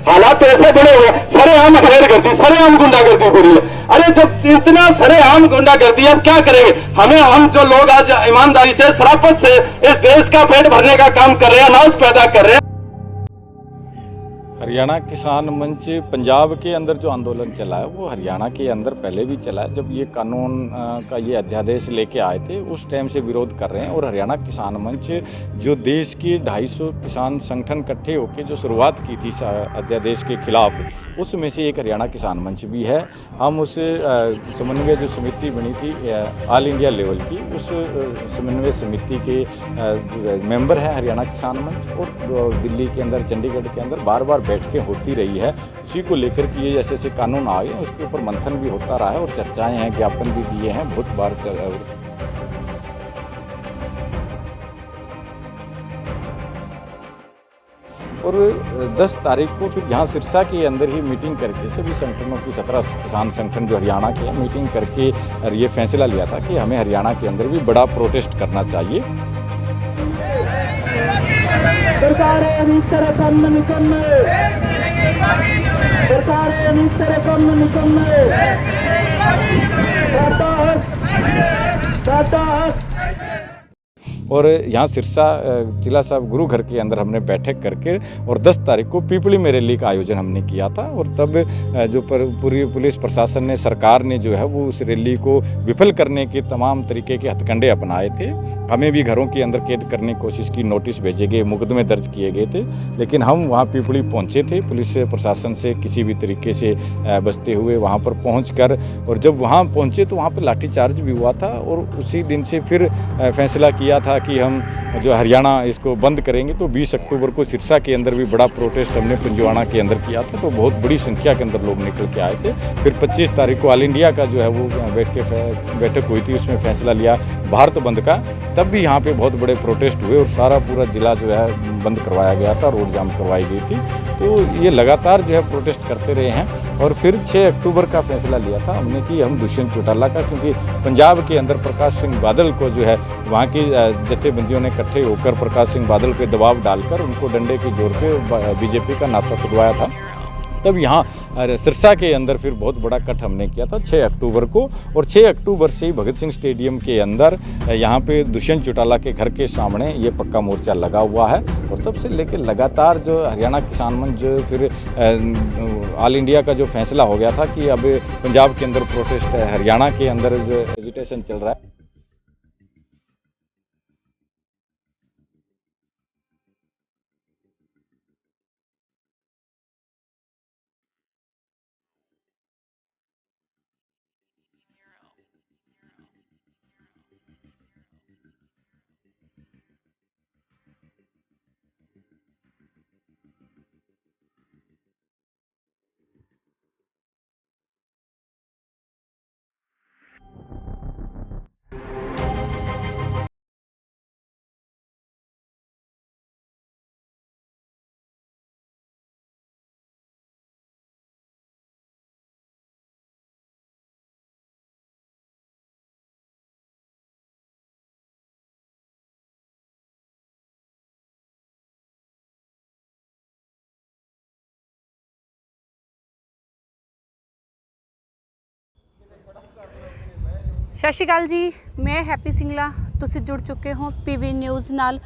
हालात तो ऐसे बड़े हुए, सरेआम अफेयरगर्दी, सरेआम गुंडागर्दी हो रही है। अरे जब इतना सरेआम गुंडागर्दी, अब क्या करेंगे? हम जो लोग आज ईमानदारी से, शराफत से इस देश का पेट भरने का काम कर रहे हैं, अनाज पैदा कर रहे हैं। हरियाणा किसान मंच पंजाब के अंदर जो आंदोलन चला है वो हरियाणा के अंदर पहले भी चला है। जब ये कानून का ये अध्यादेश लेके आए थे उस टाइम से विरोध कर रहे हैं। और हरियाणा किसान मंच जो देश के 250 किसान संगठन इकट्ठे होकर जो शुरुआत की थी अध्यादेश के खिलाफ, उसमें से एक हरियाणा किसान मंच भी है। हम उस समन्वय जो समिति बनी थी ऑल इंडिया लेवल की, उस समन्वय समिति के मेंबर हैं हरियाणा किसान मंच। और दिल्ली के अंदर, चंडीगढ़ के अंदर बार बार बैठकें होती रही है उसी को लेकर कि ये जैसे जैसे कानून आ गए उसके ऊपर मंथन भी होता रहा है और चर्चाएं हैं, ज्ञापन भी दिए हैं बहुत बार। और 10 तारीख को फिर यहाँ सिरसा के अंदर ही मीटिंग करके सभी संगठनों की 17 किसान संगठन जो हरियाणा के मीटिंग करके ये फैसला लिया था कि हमें हरियाणा के अंदर भी बड़ा प्रोटेस्ट करना चाहिए। और यहाँ सिरसा जिला साहब गुरु घर के अंदर हमने बैठक करके और 10 तारीख को पीपली में रैली का आयोजन हमने किया था। और तब जो पूरी पुलिस प्रशासन ने, सरकार ने जो है वो उस रैली को विफल करने के तमाम तरीके के हथकंडे अपनाए थे। हमें भी घरों के अंदर कैद करने की कोशिश की, नोटिस भेजे गए, मुकदमे दर्ज किए गए थे। लेकिन हम वहाँ पीपली पहुँचे थे, पुलिस प्रशासन से किसी भी तरीके से बचते हुए वहाँ पर पहुँचकर। और जब वहाँ पहुँचे तो वहाँ पर लाठीचार्ज भी हुआ था। और उसी दिन से फिर फैसला किया था कि हम जो हरियाणा इसको बंद करेंगे। तो 20 अक्टूबर को सिरसा के अंदर भी बड़ा प्रोटेस्ट हमने पंजवाड़ा के अंदर किया था। तो बहुत बड़ी संख्या के अंदर लोग निकल के आए थे। फिर 25 तारीख को ऑल इंडिया का जो है वो बैठक हुई थी, उसमें फैसला लिया भारत बंद का। तब भी यहाँ पे बहुत बड़े प्रोटेस्ट हुए और सारा पूरा जिला जो है बंद करवाया गया था, रोड जाम करवाई गई थी। तो ये लगातार जो है प्रोटेस्ट करते रहे हैं। और फिर 6 अक्टूबर का फैसला लिया था हमने कि हम दुष्यंत चौटाला का, क्योंकि पंजाब के अंदर प्रकाश सिंह बादल को जो है वहाँ की जथेबंदियों ने इकट्ठे होकर प्रकाश सिंह बादल पे दबाव डालकर उनको डंडे की जोर पे बीजेपी का नाता तुड़वाया था। तब यहाँ सिरसा के अंदर फिर बहुत बड़ा कट हमने किया था 6 अक्टूबर को। और 6 अक्टूबर से ही भगत सिंह स्टेडियम के अंदर यहाँ पे दुष्यंत चौटाला के घर के सामने ये पक्का मोर्चा लगा हुआ है। और तब से लेकर लगातार जो हरियाणा किसान मंच जो फिर ऑल इंडिया का जो फैसला हो गया था कि अब पंजाब के अंदर प्रोटेस्ट है, हरियाणा के अंदर जो एजिटेशन चल रहा है। सत श्री अकाल जी, मैं हैप्पी सिंगला। ਤੁਸੀਂ जुड़ चुके हो PV न्यूज़ नाल।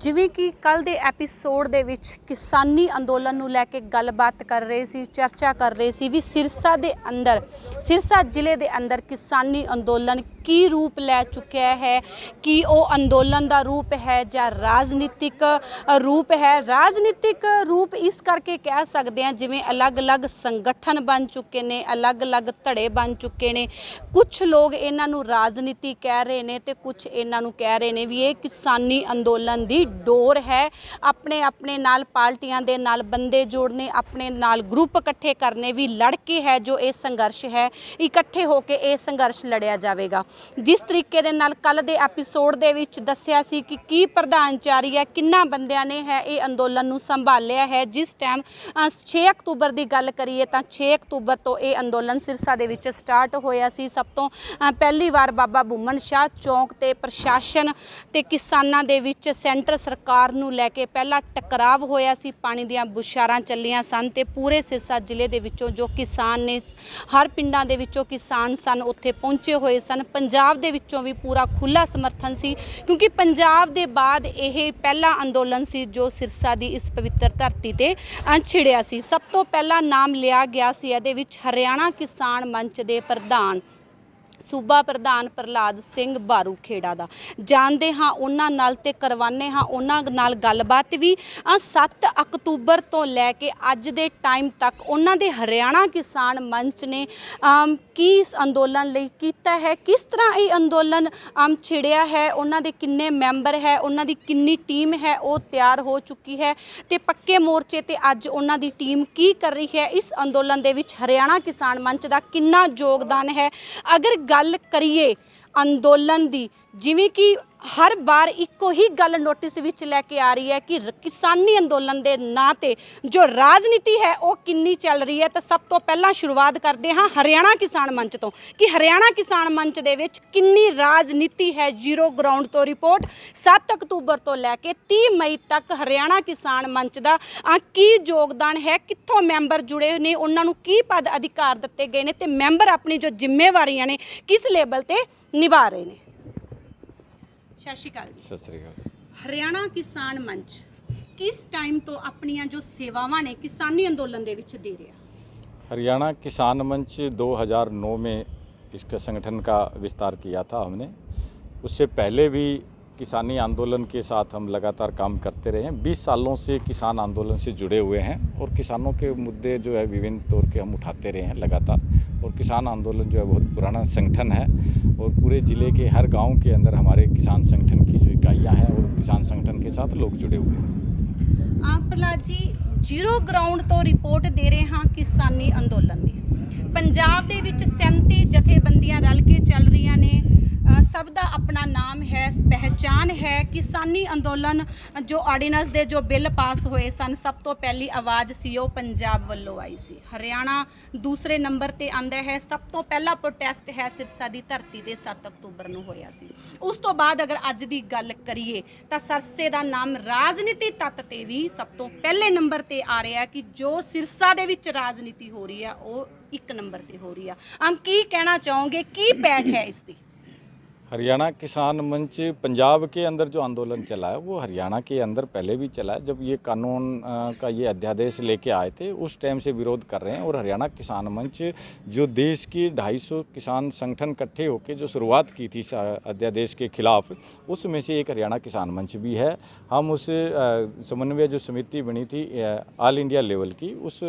जिवें कि कल दे एपीसोड दे विच किसानी अंदोलन नूं लैके गलबात कर रहे सी, चर्चा कर रहे सी भी सिरसा दे अंदर, सिरसा जिले दे अंदर किसानी अंदोलन की रूप लै चुकिया है, कि वह अंदोलन का रूप है या राजनीतिक रूप है। राजनीतिक रूप इस करके कह सकते हैं जिवें अलग अलग संगठन बन चुके ने, अलग अलग धड़े बन चुके ने। कुछ लोग इन्हां नूं राजनीति कह रहे ने ते कुछ इन्हां नूं कह रहे ने भी ये किसानी अंदोलन दी डोर है। अपने अपने नाल पार्टियां दे नाल बंदे जोड़ने, अपने नाल ग्रुप इकट्ठे करने, भी लड़ के है जो ये संघर्ष है, इकट्ठे होकर यह संघर्ष लड़िया जाएगा। जिस तरीके दे नाल कल दे एपीसोड दे विच दस्सिया सी कि की प्रधानचारी है, किन्ना बंदियां ने है ये अंदोलन नूं संभालिया है। जिस टाइम 6 अक्तूबर की गल करिए तो 6 अक्तूबर तो ये अंदोलन सिरसा दे विच स्टार्ट होया सी। सब तो पहली बार बाबा बुमन शाह चौक ते प्रशासन ते किसानां दे विच सेंटर सरकार नूं लैके पहला टकराव होया सी। पानी दीयां बुछारां चलियां सन ते पूरे सिरसा जिले दे विचों जो किसान ने, हर पिंडां दे विचों किसान सन उत्थे पहुंचे होए सन। पंजाब दे विचों भी पूरा खुला समर्थन सी, क्योंकि पंजाब दे बाद यह पहला अंदोलन सी जो सिरसा दी इस पवित्र धरती ते छिड़िया सी। सब तो पहला नाम लिया गया सी इहदे विच हरियाणा किसान मंच दे प्रधान सूबा प्रधान प्रहलाद सिंह बारू खेड़ा दा। जानते हाँ उन्हां नाल ते करवाने हाँ उन्हां नाल गलबात भी। 7 अक्तूबर तो लैके अज दे टाइम तक उन्हां दे हरियाणा किसान मंच ने की इस अंदोलन लई कीता है, किस तरह ये अंदोलन छिड़िया है, उन्हां दे किन्ने मैंबर है, उन्हां दी किन्नी टीम है वो तैयार हो चुकी है ते पक्के मोर्चे ते अज उन्हां दी टीम की कर रही है। इस अंदोलन दे विच हरियाणा किसान मंच दा किन्ना योगदान है। अगर गल करिए अंदोलन दी, जिवें कि हर बार इको ही गल नोटिस विच लैके आ रही है कि किसानी अंदोलन दे नां ते जो राजनीति है वो किन्नी चल रही है। तो सब तो पहला शुरुआत करते हाँ हरियाणा किसान मंच तो कि हरियाणा किसान मंच दे विच किन्नी राजनीति है। जीरो ग्राउंड तो रिपोर्ट 7 अक्तूबर तो लैके 30 मई तक हरियाणा किसान मंच का की योगदान है, कित्थों मैंबर जुड़े ने, उन्होंने की पद अधिकार दिते गए ने ते मैंबर अपनी जो जिम्मेवारियां ने किस लेवल ते निभा रहे हैं। सत श्री अकाल जी। सत श्री अकाल। हरियाणा किसान मंच किस टाइम तो अपनियां जो सेवावां ने किसानी अंदोलन दे विच दे रहा? हरियाणा किसान मंच 2009 में इसका संगठन का विस्तार किया था हमने। उससे पहले भी किसानी आंदोलन के साथ हम लगातार काम करते रहे हैं। 20 सालों से किसान आंदोलन से जुड़े हुए हैं और किसानों के मुद्दे जो है विभिन्न तौर के हम उठाते रहे हैं लगातार। और किसान आंदोलन जो है बहुत पुराना संगठन है और पूरे ज़िले के हर गांव के अंदर हमारे किसान संगठन की जो इकाइयां हैं और किसान संगठन के साथ लोग जुड़े हुए हैं। प्रहलाद जी, जीरो ग्राउंड तो रिपोर्ट दे रहे हाँ किसानी अंदोलन की। पंजाब दे विच 37 जथेबंदियां रल के चल रही ने, सब दा अपना नाम है, पहचान है। किसानी अंदोलन जो ऑर्डीनेंस दे जो बिल पास होए सन, सब तो पहली आवाज़ सी वो पंजाब वालों आई सी। हरियाणा दूसरे नंबर ते आंदा है। सब तो पहला प्रोटेस्ट है सिरसा दी धरती दे 7 अक्तूबर नूं होया सी। उस तो बाद अगर अज दी गल करिए तो सिरसे दा नाम राजनीति तत्त ते भी सब तो पहले नंबर ते आ रहा है कि जो सिरसा दे विच राजनीति हो रही है वो 1 नंबर ते हो रही है। हम की कहना चाहोगे, की पैठ है इसकी? हरियाणा किसान मंच पंजाब के अंदर जो आंदोलन चला है वो हरियाणा के अंदर पहले भी चला है। जब ये कानून का ये अध्यादेश लेके आए थे उस टाइम से विरोध कर रहे हैं। और हरियाणा किसान मंच जो देश की 250 किसान संगठन इकट्ठे होकर जो शुरुआत की थी अध्यादेश के खिलाफ, उसमें से एक हरियाणा किसान मंच भी है। हम उस समन्वय जो समिति बनी थी ऑल इंडिया लेवल की, उस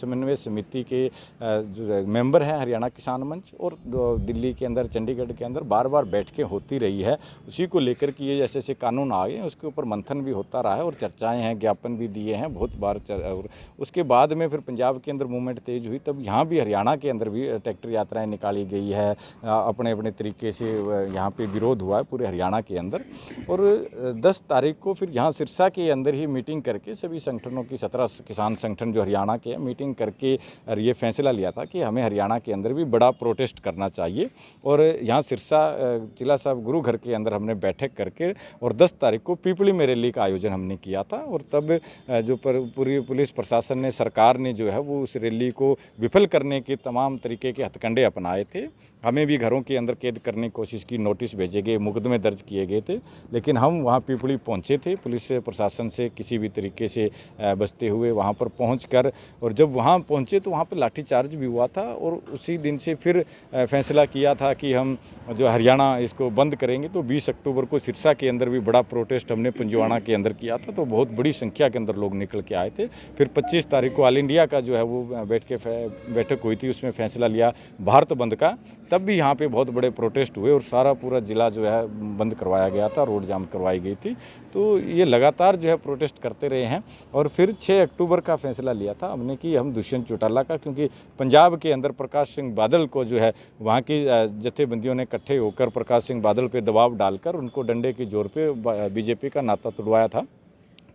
समन्वय समिति के जो मेंबर हैं हरियाणा किसान मंच। और दिल्ली के अंदर, चंडीगढ़ के अंदर बार बार बैठकें होती रही है उसी को लेकर कि ये जैसे कानून आ गए उसके ऊपर मंथन भी होता रहा है और चर्चाएं हैं, ज्ञापन भी दिए हैं बहुत बार। और उसके बाद में फिर पंजाब के अंदर मूवमेंट तेज हुई, तब यहाँ भी हरियाणा के अंदर भी ट्रैक्टर यात्राएं निकाली गई है। अपने अपने तरीके से यहाँ पे विरोध हुआ है पूरे हरियाणा के अंदर। और 10 तारीख को फिर यहाँ सिरसा के अंदर ही मीटिंग करके सभी संगठनों की 17 किसान संगठन जो हरियाणा के हैं मीटिंग करके ये फैसला लिया था कि हमें हरियाणा के अंदर भी बड़ा प्रोटेस्ट करना चाहिए। और यहाँ सिरसा जिला साहब गुरु घर के अंदर हमने बैठक करके और 10 तारीख को पीपली में रैली का आयोजन हमने किया था। और तब जो पूरी पुलिस प्रशासन ने, सरकार ने जो है वो उस रैली को विफल करने के तमाम तरीके के हथकंडे अपनाए थे। हमें भी घरों के अंदर कैद करने की कोशिश की, नोटिस भेजे गए, मुकदमे दर्ज किए गए थे। लेकिन हम वहाँ पीपली पहुँचे थे, पुलिस प्रशासन से किसी भी तरीके से बचते हुए वहाँ पर पहुँचकर। और जब वहाँ पहुँचे तो वहाँ पर लाठीचार्ज भी हुआ था। और उसी दिन से फिर फैसला किया था कि हम जो हरियाणा इसको बंद करेंगे। तो 20 अक्टूबर को सिरसा के अंदर भी बड़ा प्रोटेस्ट हमने पंजवाड़ा के अंदर किया था, तो बहुत बड़ी संख्या के अंदर लोग निकल के आए थे। फिर 25 तारीख को ऑल इंडिया का जो है वो बैठक हुई थी, उसमें फैसला लिया भारत बंद का तब भी यहाँ पे बहुत बड़े प्रोटेस्ट हुए और सारा पूरा ज़िला जो है बंद करवाया गया था, रोड जाम करवाई गई थी। तो ये लगातार जो है प्रोटेस्ट करते रहे हैं और फिर 6 अक्टूबर का फैसला लिया था हमने कि हम दुष्यंत चौटाला का, क्योंकि पंजाब के अंदर प्रकाश सिंह बादल को जो है वहाँ की जथेबंदियों ने इकट्ठे होकर प्रकाश सिंह बादल पे दबाव डालकर उनको डंडे की जोर पे बीजेपी का नाता तुड़वाया था।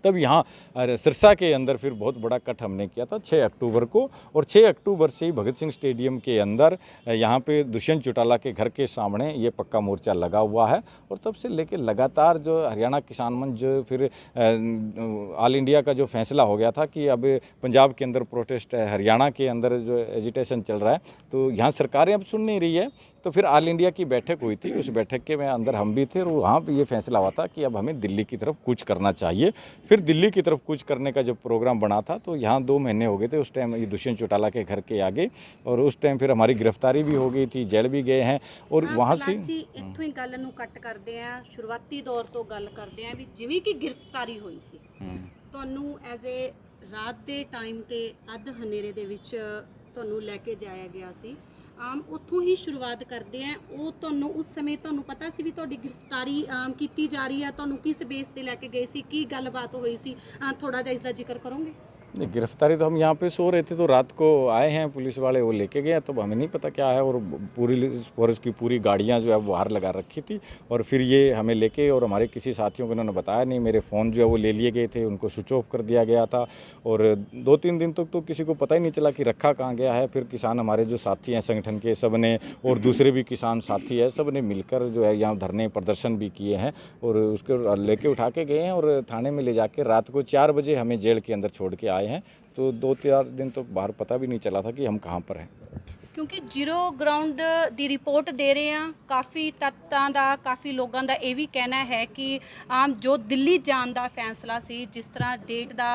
तब यहाँ सिरसा के अंदर फिर बहुत बड़ा कट हमने किया था 6 अक्टूबर को, और 6 अक्टूबर से ही भगत सिंह स्टेडियम के अंदर यहाँ पे दुष्यंत चौटाला के घर के सामने ये पक्का मोर्चा लगा हुआ है। और तब से लेके लगातार जो हरियाणा किसान मंच जो फिर ऑल इंडिया का जो फैसला हो गया था कि अब पंजाब के अंदर प्रोटेस्ट है, हरियाणा के अंदर जो एजिटेशन चल रहा है, तो यहाँ सरकारें अब सुन नहीं रही है। तो फिर ऑल इंडिया की बैठक हुई थी, उस बैठक के में अंदर हम भी थे और वहाँ पे ये फैसला हुआ था कि अब हमें दिल्ली की तरफ कूच करना चाहिए। फिर दिल्ली की तरफ कूच करने का जब प्रोग्राम बना था तो यहाँ 2 महीने हो गए थे उस टाइम ये दुष्यंत चौटाला के घर के आगे, और उस टाइम फिर हमारी गिरफ्तारी भी हो गई थी, जेल भी गए हैं। और वहाँ से ਇੱਥੋਂ ਹੀ ਗੱਲ ਨੂੰ ਕੱਟ ਕਰਦੇ ਆ, ਸ਼ੁਰੂਆਤੀ ਦੌਰ ਤੋਂ ਗੱਲ ਕਰਦੇ ਆ ਵੀ ਜਿਵੇਂ ਕਿ ਗ੍ਰਿਫਤਾਰੀ ਹੋਈ ਸੀ ਤੁਹਾਨੂੰ ਐਜ਼ ਏ ਰਾਤ ਦੇ ਟਾਈਮ ਤੇ ਅੱਧ ਹਨੇਰੇ ਦੇ ਵਿੱਚ ਤੁਹਾਨੂੰ ਲੈ ਕੇ ਜਾਇਆ ਗਿਆ ਸੀ। ਆਮ ਉੱਥੋਂ ਹੀ ਸ਼ੁਰੂਆਤ ਕਰਦੇ ਆ। ਉਹ ਤੁਹਾਨੂੰ ਉਸ ਸਮੇਂ ਤੁਹਾਨੂੰ ਪਤਾ ਸੀ ਵੀ ਤੁਹਾਡੀ ਗ੍ਰਿਫਤਾਰੀ ਕੀਤੀ ਜਾ ਰਹੀ ਹੈ, ਤੁਹਾਨੂੰ ਕਿਸ ਬੇਸ ਤੇ ਲੈ ਕੇ ਗਏ ਸੀ, ਕੀ ਗੱਲਬਾਤ ਹੋਈ ਸੀ, ਥੋੜਾ ਜਿਹਾ ਇਸ ਦਾ ਜ਼ਿਕਰ ਕਰੋਗੇ? नहीं, गिरफ्तारी तो हम यहाँ पे सो रहे थे तो रात को आए हैं पुलिस वाले, वो लेके गए, तब हमें नहीं पता क्या है। और पूरी फॉरेस्ट की पूरी गाड़ियाँ जो है बाहर लगा रखी थी, और फिर ये हमें लेके, और हमारे किसी साथियों को उन्होंने बताया नहीं, मेरे फ़ोन जो है वो ले लिए गए थे, उनको स्विच ऑफ कर दिया गया था। और 2-3 दिन तक तो किसी को पता ही नहीं चला कि रखा कहाँ गया है। फिर किसान हमारे जो साथी हैं संगठन के, सब ने, और दूसरे भी किसान साथी है, सब ने मिलकर जो है यहाँ धरने प्रदर्शन भी किए हैं और उसको लेके उठा के गए हैं और थाने में ले जाके रात को 4 बजे हमें जेल के अंदर छोड़ के आए हैं। तो 2-4 दिन तो बाहर पता भी नहीं चला था कि हम कहाँ पर हैं, ਕਿਉਂਕਿ ਜ਼ੀਰੋ ਗਰਾਊਂਡ ਦੀ ਰਿਪੋਰਟ ਦੇ ਰਹੇ ਆ। ਕਾਫੀ ਤੱਤਾਂ ਦਾ, ਕਾਫੀ ਲੋਕਾਂ ਦਾ ਇਹ ਵੀ ਕਹਿਣਾ ਹੈ ਕਿ ਆਮ ਜੋ ਦਿੱਲੀ ਜਾਣ ਦਾ ਫੈਸਲਾ ਸੀ, ਜਿਸ ਤਰ੍ਹਾਂ ਡੇਟ ਦਾ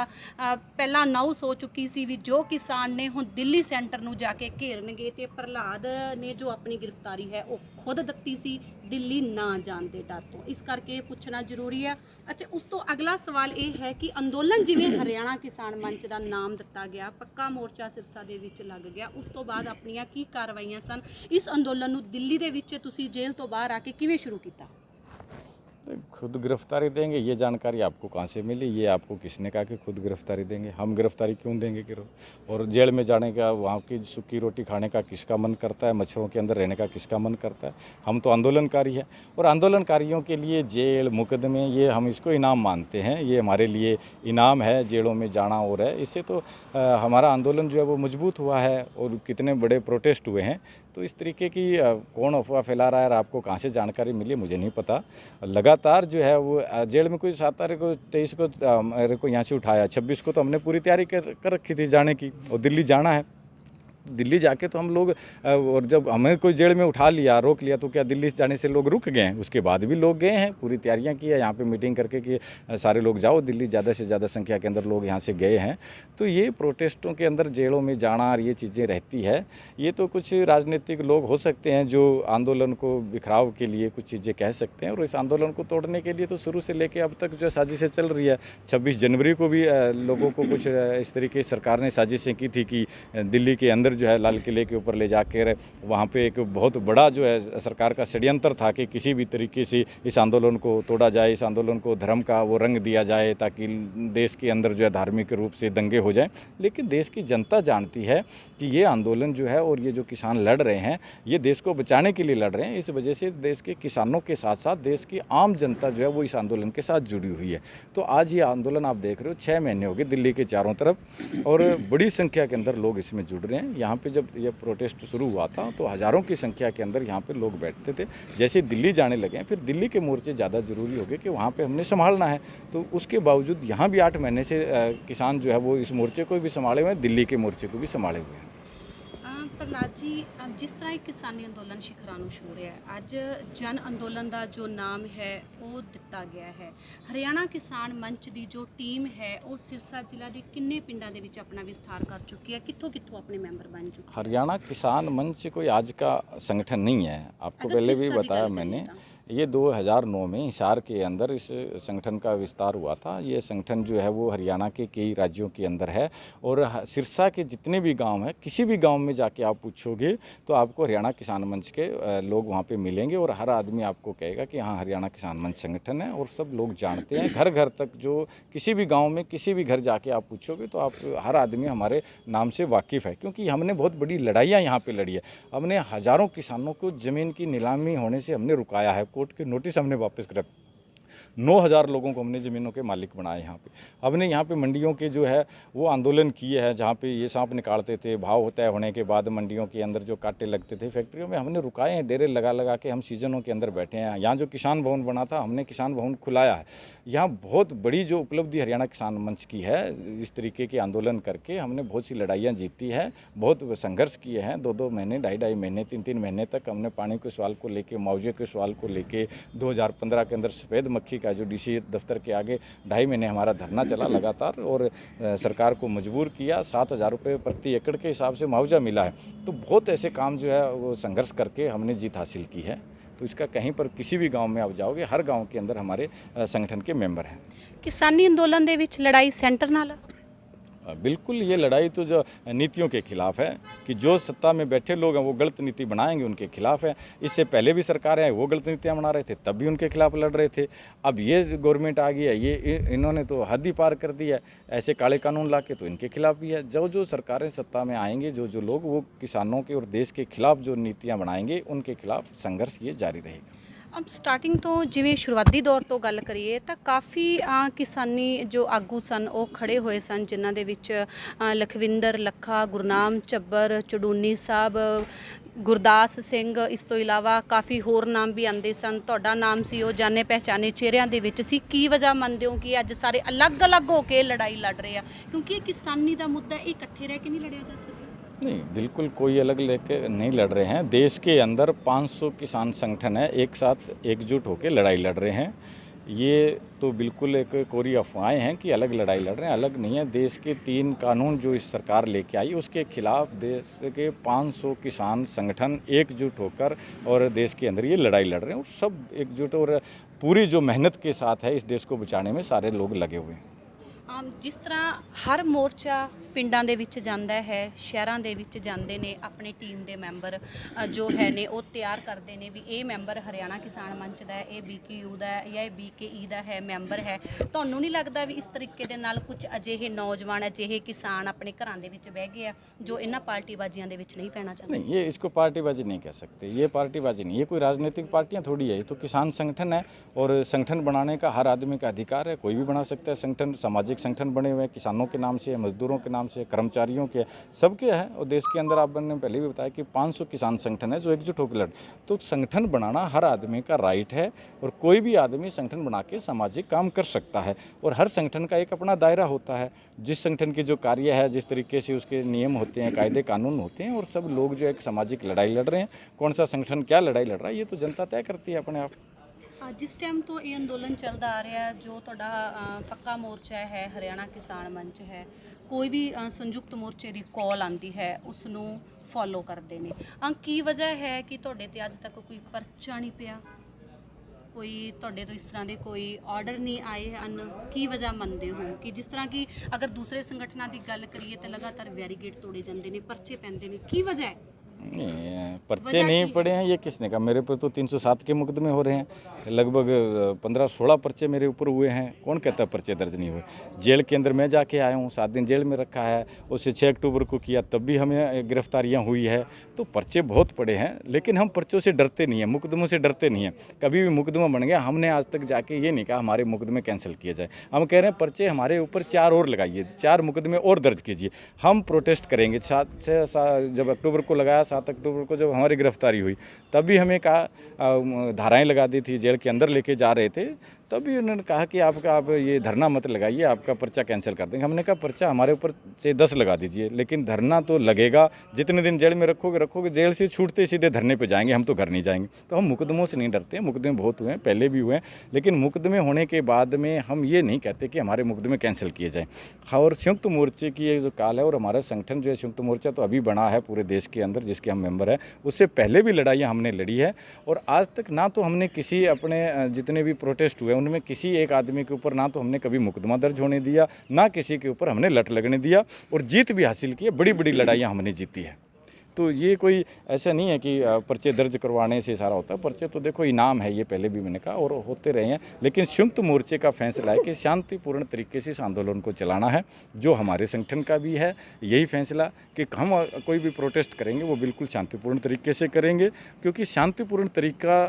ਪਹਿਲਾਂ ਅਨਾਉਂਸ ਹੋ ਚੁੱਕੀ ਸੀ ਵੀ ਜੋ ਕਿਸਾਨ ਨੇ ਹੁਣ ਦਿੱਲੀ ਸੈਂਟਰ ਨੂੰ ਜਾ ਕੇ ਘੇਰਨਗੇ, ਤੇ ਪ੍ਰਹਲਾਦ ਨੇ ਜੋ ਆਪਣੀ ਗ੍ਰਿਫਤਾਰੀ ਹੈ ਉਹ ਖੁਦ ਦਿੱਤੀ ਸੀ ਦਿੱਲੀ ਨਾ ਜਾਣ ਦੇ ਡਰ ਤੋਂ। ਇਸ ਕਰਕੇ ਪੁੱਛਣਾ ਜ਼ਰੂਰੀ ਹੈ। ਅੱਛਾ, ਉਸ ਤੋਂ ਅਗਲਾ ਸਵਾਲ ਇਹ ਹੈ ਕਿ ਅੰਦੋਲਨ ਜਿਵੇਂ ਹਰਿਆਣਾ ਕਿਸਾਨ ਮੰਚ ਦਾ ਨਾਮ ਦਿੱਤਾ ਗਿਆ, ਪੱਕਾ ਮੋਰਚਾ ਸਿਰਸਾ ਦੇ ਵਿੱਚ ਲੱਗ ਗਿਆ, ਉਸ ਤੋਂ ਬਾਅਦ ਆਪਣੀਆਂ ਕੀ ਕਾਰਵਾਈਆਂ ਸਨ? ਇਸ ਅੰਦੋਲਨ ਨੂੰ ਦਿੱਲੀ ਦੇ ਵਿੱਚ ਤੁਸੀਂ ਜੇਲ੍ਹ ਤੋਂ ਬਾਹਰ ਆ ਕੇ ਕਿਵੇਂ ਸ਼ੁਰੂ ਕੀਤਾ? खुद गिरफ्तारी देंगे, ये जानकारी आपको कहाँ से मिली? ये आपको किसने कहा कि खुद गिरफ्तारी देंगे? हम गिरफ्तारी क्यों देंगे? और जेल में जाने का, वहाँ की सूखी रोटी खाने का किसका मन करता है? मच्छरों के अंदर रहने का किसका मन करता है? हम तो आंदोलनकारी हैं, और आंदोलनकारियों के लिए जेल, मुकदमे, ये हम इसको इनाम मानते हैं। ये हमारे लिए इनाम है, जेलों में जाना और है। इससे तो हमारा आंदोलन जो है वो मजबूत हुआ है और कितने बड़े प्रोटेस्ट हुए हैं। तो इस तरीके की कौन अफवाह फैला रहा है और आपको कहाँ से जानकारी मिली, मुझे नहीं पता। लगातार जो है वो जेल में कोई 7 तारीख को, 23 को मेरे को यहाँ से उठाया, 26 को तो हमने पूरी तैयारी कर रखी थी जाने की, और दिल्ली जाना है। दिल्ली जाके तो हम लोग, और जब हमें कोई जेल में उठा लिया, रोक लिया, तो क्या दिल्ली जाने से लोग रुक गए हैं? उसके बाद भी लोग गए हैं, पूरी तैयारियां की है, यहाँ पे मीटिंग करके कि सारे लोग जाओ दिल्ली, ज़्यादा से ज़्यादा संख्या के अंदर लोग यहाँ से गए हैं। तो ये प्रोटेस्टों के अंदर जेलों में जाना और ये चीज़ें रहती है। ये तो कुछ राजनीतिक लोग हो सकते हैं जो आंदोलन को बिखराव के लिए कुछ चीज़ें कह सकते हैं, और इस आंदोलन को तोड़ने के लिए तो शुरू से लेकर अब तक जो साजिशें चल रही है। 26 जनवरी को भी लोगों को कुछ इस तरीके सरकार ने साजिशें की थी कि दिल्ली के अंदर जो है लाल किले के ऊपर ले जाकर वहाँ पे एक बहुत बड़ा जो है सरकार का षड्यंत्र था कि किसी भी तरीके से इस आंदोलन को तोड़ा जाए, इस आंदोलन को धर्म का वो रंग दिया जाए, ताकि देश के अंदर जो है धार्मिक रूप से दंगे हो जाएं। लेकिन देश की जनता जानती है कि ये आंदोलन जो है और ये जो किसान लड़ रहे हैं, ये देश को बचाने के लिए लड़ रहे हैं। इस वजह से देश के किसानों के साथ साथ देश की आम जनता जो है वो इस आंदोलन के साथ जुड़ी हुई है। तो आज ये आंदोलन आप देख रहे हो, 6 महीने हो गए दिल्ली के चारों तरफ, और बड़ी संख्या के अंदर लोग इसमें जुड़ रहे हैं। यहाँ पे जब ये प्रोटेस्ट शुरू हुआ था तो हज़ारों की संख्या के अंदर यहाँ पे लोग बैठते थे। जैसे दिल्ली जाने लगे हैं, फिर दिल्ली के मोर्चे ज़्यादा ज़रूरी हो गए कि वहाँ पे हमने संभालना है। तो उसके बावजूद यहाँ भी 8 महीने से किसान जो है वो इस मोर्चे को भी संभाले हुए हैं, दिल्ली के मोर्चे को भी संभाले हुए हैं। ਪ੍ਰਹਲਾਦ ਜੀ, ਜਿਸ ਤਰ੍ਹਾਂ ਇਹ ਕਿਸਾਨੀ ਅੰਦੋਲਨ ਸ਼ਿਖਰਾਂ ਨੂੰ ਛੂਹ ਰਿਹਾ ਹੈ, ਅੱਜ ਜਨ ਅੰਦੋਲਨ ਦਾ ਜੋ ਨਾਮ ਹੈ ਉਹ ਦਿੱਤਾ ਗਿਆ ਹੈ। ਹਰਿਆਣਾ ਕਿਸਾਨ ਮੰਚ ਦੀ ਜੋ ਟੀਮ ਹੈ ਉਹ ਸਿਰਸਾ ਜ਼ਿਲ੍ਹਾ ਦੇ ਕਿੰਨੇ ਪਿੰਡਾਂ ਦੇ ਵਿੱਚ ਆਪਣਾ ਵਿਸਥਾਰ ਕਰ ਚੁੱਕੀ ਹੈ, ਕਿੱਥੋਂ ਕਿੱਥੋਂ ਆਪਣੇ ਮੈਂਬਰ ਬਣ ਚੁੱਕੇ? हरियाणा किसान मंच कोई आज का संगठन नहीं है, आपको पहले भी बताया मैंने। ये 2009 में हिसार के अंदर इस संगठन का विस्तार हुआ था। ये संगठन जो है वो हरियाणा के कई राज्यों के अंदर है और सिरसा के जितने भी गांव हैं, किसी भी गांव में जाके आप पूछोगे तो आपको हरियाणा किसान मंच के लोग वहाँ पे मिलेंगे और हर आदमी आपको कहेगा कि हाँ हरियाणा किसान मंच संगठन है और सब लोग जानते हैं। घर घर तक जो किसी भी गाँव में किसी भी घर जाके आप पूछोगे तो आप हर आदमी हमारे नाम से वाकिफ़ है, क्योंकि हमने बहुत बड़ी लड़ाइयाँ यहाँ पर लड़ी है। हमने हज़ारों किसानों को ज़मीन की नीलामी होने से हमने रुकाया है, कोर्ट के नोटिस हमने वापस करा, 9,000 लोगों को हमने ज़मीनों के मालिक बनाए। यहाँ पे हमने यहाँ पे मंडियों के जो है वो आंदोलन किए हैं, जहाँ पे ये सांप निकालते थे, भाव तय होने के बाद मंडियों के अंदर जो कांटे लगते थे फैक्ट्रियों में, हमने रुकाए हैं, डेरे लगा लगा के हम सीजनों के अंदर बैठे हैं। यहाँ जो किसान भवन बना था हमने किसान भवन खुलाया है। यहाँ बहुत बड़ी जो उपलब्धि हरियाणा किसान मंच की है, इस तरीके के आंदोलन करके हमने बहुत सी लड़ाइयाँ जीती है, बहुत संघर्ष किए हैं। 2-2 महीने, 2.5 महीने, 3-3 महीने तक हमने पानी के सवाल को लेके, मुआवजे के सवाल को लेके 2015 के अंदर सफ़ेद मक्खी का जो डीसी दफ्तर के आगे 2.5 महीने हमारा धरना चला लगातार और सरकार को मजबूर किया। 7,000 रुपये प्रति एकड़ के हिसाब से मुआवजा मिला है। तो बहुत ऐसे काम जो है वो संघर्ष करके हमने जीत हासिल की है। तो इसका कहीं पर किसी भी गांव में आप जाओगे, हर गांव के अंदर हमारे संगठन के मेंबर हैं। किसानी अंदोलन ਦੇ ਵਿੱਚ ਲੜਾਈ ਸੈਂਟਰ ਨਾਲ बिल्कुल, ये लड़ाई तो जो नीतियों के खिलाफ है कि जो सत्ता में बैठे लोग हैं वो गलत नीति बनाएंगे, उनके खिलाफ है। इससे पहले भी सरकार है वो गलत नीतियाँ बना रहे थे, तब भी उनके खिलाफ लड़ रहे थे। अब ये गवर्नमेंट आ गई है, ये इन्होंने तो हद ही पार कर दी है, ऐसे काले कानून ला के तो इनके खिलाफ भी है। जो सरकारें सत्ता में आएंगे, जो लोग वो किसानों के और देश के खिलाफ जो नीतियाँ बनाएंगे, उनके खिलाफ संघर्ष ये जारी रहेगा। अब ਸਟਾਰਟਿੰਗ ਤੋਂ ਜਿਵੇਂ ਸ਼ੁਰੂਆਤੀ ਦੌਰ ਤੋਂ ਗੱਲ ਕਰੀਏ ਤਾਂ ਕਾਫੀ ਕਿਸਾਨੀ ਜੋ ਆਗੂ ਸਨ ਉਹ ਖੜੇ ਹੋਏ ਸਨ, ਜਿਨ੍ਹਾਂ ਦੇ ਵਿੱਚ ਲਖਵਿੰਦਰ ਲੱਖਾ, ਗੁਰਨਾਮ ਝੱਬਰ, ਚੜੂਨੀ ਸਾਹਿਬ, ਗੁਰਦਾਸ ਸਿੰਘ, ਇਸ ਤੋਂ ਇਲਾਵਾ ਕਾਫੀ ਹੋਰ ਨਾਮ ਵੀ ਆਉਂਦੇ ਸਨ। ਤੁਹਾਡਾ ਨਾਮ ਸੀ ਉਹ ਜਾਣੇ ਪਹਿਚਾਣੇ ਚਿਹਰਿਆਂ ਦੇ ਵਿੱਚ ਸੀ। ਕੀ ਵਜ੍ਹਾ ਮੰਨਦੇ ਹੋ ਕਿ ਅੱਜ ਸਾਰੇ ਅਲੱਗ-ਅਲੱਗ ਹੋ ਕੇ ਲੜਾਈ ਲੜ ਰਹੇ ਆ? ਕਿਉਂਕਿ ਇਹ ਕਿਸਾਨੀ ਦਾ ਮੁੱਦਾ, ਇਹ ਇਕੱਠੇ ਰਹਿ ਕੇ ਨਹੀਂ ਲੜਿਆ ਜਾ ਸਕਦਾ। नहीं, बिल्कुल कोई अलग लेके नहीं लड़ रहे हैं। देश के अंदर 500 किसान संगठन है, एक साथ एकजुट होकर लड़ाई लड़ रहे हैं। ये तो बिल्कुल एक कोरी अफवाहें हैं कि अलग लड़ाई लड़ रहे हैं, अलग नहीं है। देश के 3 कानून जो इस सरकार लेके आई उसके खिलाफ देश के 500 किसान संगठन एकजुट होकर और देश के अंदर ये लड़ाई लड़ रहे हैं और सब एकजुट और पूरी जो मेहनत के साथ है इस देश को बचाने में सारे लोग लगे हुए हैं। ਜਿਸ ਤਰ੍ਹਾਂ ਹਰ ਮੋਰਚਾ ਪਿੰਡਾਂ ਦੇ ਵਿੱਚ ਜਾਂਦਾ ਹੈ, ਸ਼ਹਿਰਾਂ ਦੇ ਵਿੱਚ ਜਾਂਦੇ ਨੇ, ਆਪਣੀ ਟੀਮ ਦੇ ਮੈਂਬਰ ਜੋ ਹੈ ਨੇ ਉਹ ਤਿਆਰ ਕਰਦੇ ਨੇ ਵੀ ਇਹ ਮੈਂਬਰ ਹਰਿਆਣਾ ਕਿਸਾਨ ਮੰਚ ਦਾ ਹੈ, ਇਹ BKU ਦਾ ਹੈ ਜਾਂ ਇਹ BKE ਦਾ ਹੈ ਮੈਂਬਰ ਹੈ। ਤੁਹਾਨੂੰ ਨਹੀਂ ਲੱਗਦਾ ਵੀ ਇਸ ਤਰੀਕੇ ਦੇ ਨਾਲ ਕੁਝ ਅਜਿਹੇ ਨੌਜਵਾਨ, ਅਜਿਹੇ ਕਿਸਾਨ ਆਪਣੇ ਘਰਾਂ ਦੇ ਵਿੱਚ ਬਹਿ ਗਏ ਆ ਜੋ ਇਹਨਾਂ ਪਾਰਟੀਬਾਜ਼ੀਆਂ ਦੇ ਵਿੱਚ ਨਹੀਂ ਪੈਣਾ ਚਾਹੁੰਦੇ? नहीं, ये इसको पार्टीबाजी नहीं कह सकते, ये पार्टीबाजी नहीं, ये कोई राजनीतिक पार्टियां थोड़ी है। ये तो किसान संगठन है और संगठन बनाने का हर आदमी का अधिकार है, कोई भी बना सकता है संगठन। सामाजिक संगठन बने हुए हैं, किसानों के नाम से, मजदूरों के नाम से, कर्मचारियों के, सबके हैं। और देश के अंदर आपने पहले भी बताया कि 500 किसान संगठन है जो एकजुट होकर लड़, तो संगठन बनाना हर आदमी का राइट है और कोई भी आदमी संगठन बना के सामाजिक काम कर सकता है। और हर संगठन का एक अपना दायरा होता है, जिस संगठन के जो कार्य है, जिस तरीके से उसके नियम होते हैं, कायदे कानून होते हैं, और सब लोग जो एक सामाजिक लड़ाई लड़ रहे हैं, कौन सा संगठन क्या लड़ाई लड़ रहा है ये तो जनता तय करती है अपने आप। ਜਿਸ ਟਾਈਮ ਤੋਂ ਇਹ ਅੰਦੋਲਨ ਚੱਲਦਾ ਆ ਰਿਹਾ, ਜੋ ਤੁਹਾਡਾ ਪੱਕਾ ਮੋਰਚਾ ਹੈ, ਹਰਿਆਣਾ ਕਿਸਾਨ ਮੰਚ ਹੈ, ਕੋਈ ਵੀ ਸੰਯੁਕਤ ਮੋਰਚੇ ਦੀ ਕਾਲ ਆਉਂਦੀ ਹੈ ਉਸ ਨੂੰ ਫੋਲੋ ਕਰਦੇ ਨੇ। ਕੀ ਵਜ੍ਹਾ ਹੈ ਕਿ ਤੁਹਾਡੇ ਤੇ ਅੱਜ ਤੱਕ ਕੋਈ ਪਰਚਾ ਨਹੀਂ ਪਿਆ, ਕੋਈ ਤੁਹਾਡੇ ਤੋਂ ਇਸ ਤਰ੍ਹਾਂ ਦੇ ਕੋਈ ਆਰਡਰ ਨਹੀਂ ਆਏ ਹਨ? ਕੀ ਵਜ੍ਹਾ ਮੰਨਦੇ ਹੋ ਕਿ ਜਿਸ ਤਰ੍ਹਾਂ ਕਿ ਅਗਰ ਦੂਸਰੇ ਸੰਗਠਨਾਂ ਦੀ ਗੱਲ करिए तो लगातार बैरिकेड तोड़े जाते हैं, पर्चे पैंदे ने, की वजह है? नहीं, पर्चे नहीं पड़े हैं, ये किसने कहा? मेरे पर तो 307 के मुकदमे हो रहे हैं, लगभग 15-16 पर्चे मेरे ऊपर हुए हैं। कौन कहता है पर्चे दर्ज नहीं हुए? जेल के अंदर मैं जाके आया हूँ, 7 दिन जेल में रखा है, उससे 6 अक्टूबर को किया, तब भी हमें गिरफ्तारियाँ हुई है। तो पर्चे बहुत पड़े हैं, लेकिन हम पर्चों से डरते नहीं हैं, मुकदमों से डरते नहीं हैं। कभी भी मुकदमा बन गया, हमने आज तक जाके ये नहीं कहा हमारे मुकदमे कैंसिल किए जाए। हम कह रहे हैं पर्चे हमारे ऊपर 4 और लगाइए, 4 मुकदमे और दर्ज कीजिए। हम प्रोटेस्ट करेंगे। जब अक्टूबर को लगाया, 7 अक्टूबर को जब हमारी गिरफ्तारी हुई, तब भी हमें कहा, धाराएं लगा दी थी, जेल के अंदर लेके जा रहे थे, तभी उन्होंने कहा कि आप ये धरना मत लगाइए, आपका पर्चा कैंसिल कर देंगे। हमने कहा पर्चा हमारे ऊपर से 10 लगा दीजिए, लेकिन धरना तो लगेगा। जितने दिन जेल में रखोगे, जेल से छूटते सीधे धरने पे जाएंगे, हम तो घर नहीं जाएंगे। तो हम मुकदमों से नहीं डरते हैं, मुकदमे बहुत हुए हैं, पहले भी हुए हैं, लेकिन मुकदमे होने के बाद में हम ये नहीं कहते कि हमारे मुकदमे कैंसिल किए जाएँ। और संयुक्त मोर्चे की ये जो काल है, और हमारा संगठन जो है संयुक्त मोर्चा तो अभी बना है पूरे देश के अंदर, जिसके हम मेंबर हैं, उससे पहले भी लड़ाइयाँ हमने लड़ी है। और आज तक ना तो हमने किसी अपने जितने भी प्रोटेस्ट हुए उनमें किसी एक आदमी के ऊपर ना तो हमने कभी मुकदमा दर्ज होने दिया, ना किसी के ऊपर हमने लट लगने दिया, और जीत भी हासिल की है, बड़ी बड़ी लड़ाइयाँ हमने जीती है। तो ये कोई ऐसा नहीं है कि पर्चे दर्ज करवाने से सारा होता है। पर्चे तो देखो इनाम है, ये पहले भी मैंने कहा, और होते रहे हैं। लेकिन संयुक्त मोर्चे का फैसला है कि शांतिपूर्ण तरीके से इस आंदोलन को चलाना है, जो हमारे संगठन का भी है यही फैसला कि हम कोई भी प्रोटेस्ट करेंगे वो बिल्कुल शांतिपूर्ण तरीके से करेंगे, क्योंकि शांतिपूर्ण तरीका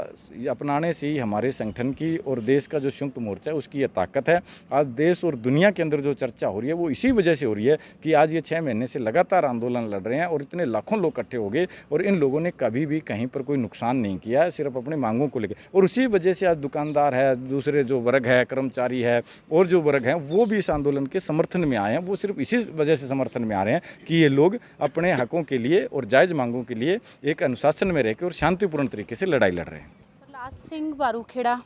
अपनाने से ही हमारे संगठन की और देश का जो संयुक्त मोर्चा है उसकी ये ताकत है। आज देश और दुनिया के अंदर जो चर्चा हो रही है वो इसी वजह से हो रही है कि आज ये 6 महीने से लगातार आंदोलन लड़ रहे हैं, और इतने लाखों लोग इकट्ठे हो गए, और इन लोगों ने कभी भी कहीं पर कोई नुकसान नहीं किया है, सिर्फ अपनी मांगों को लेकर। और उसी वजह से आज दुकानदार है, दूसरे जो वर्ग है, कर्मचारी है, और जो वर्ग हैं वो भी इस आंदोलन के समर्थन में आए हैं। वो सिर्फ इसी वजह से समर्थन में आ रहे हैं कि ये लोग अपने हकों के लिए और जायज़ मांगों के लिए एक अनुशासन में रहकर और शांतिपूर्ण तरीके से लड़ाई लड़ रहे हैं। ਪ੍ਰਹਲਾਦ ਸਿੰਘ ਬਾਰੂਖੇੜਾ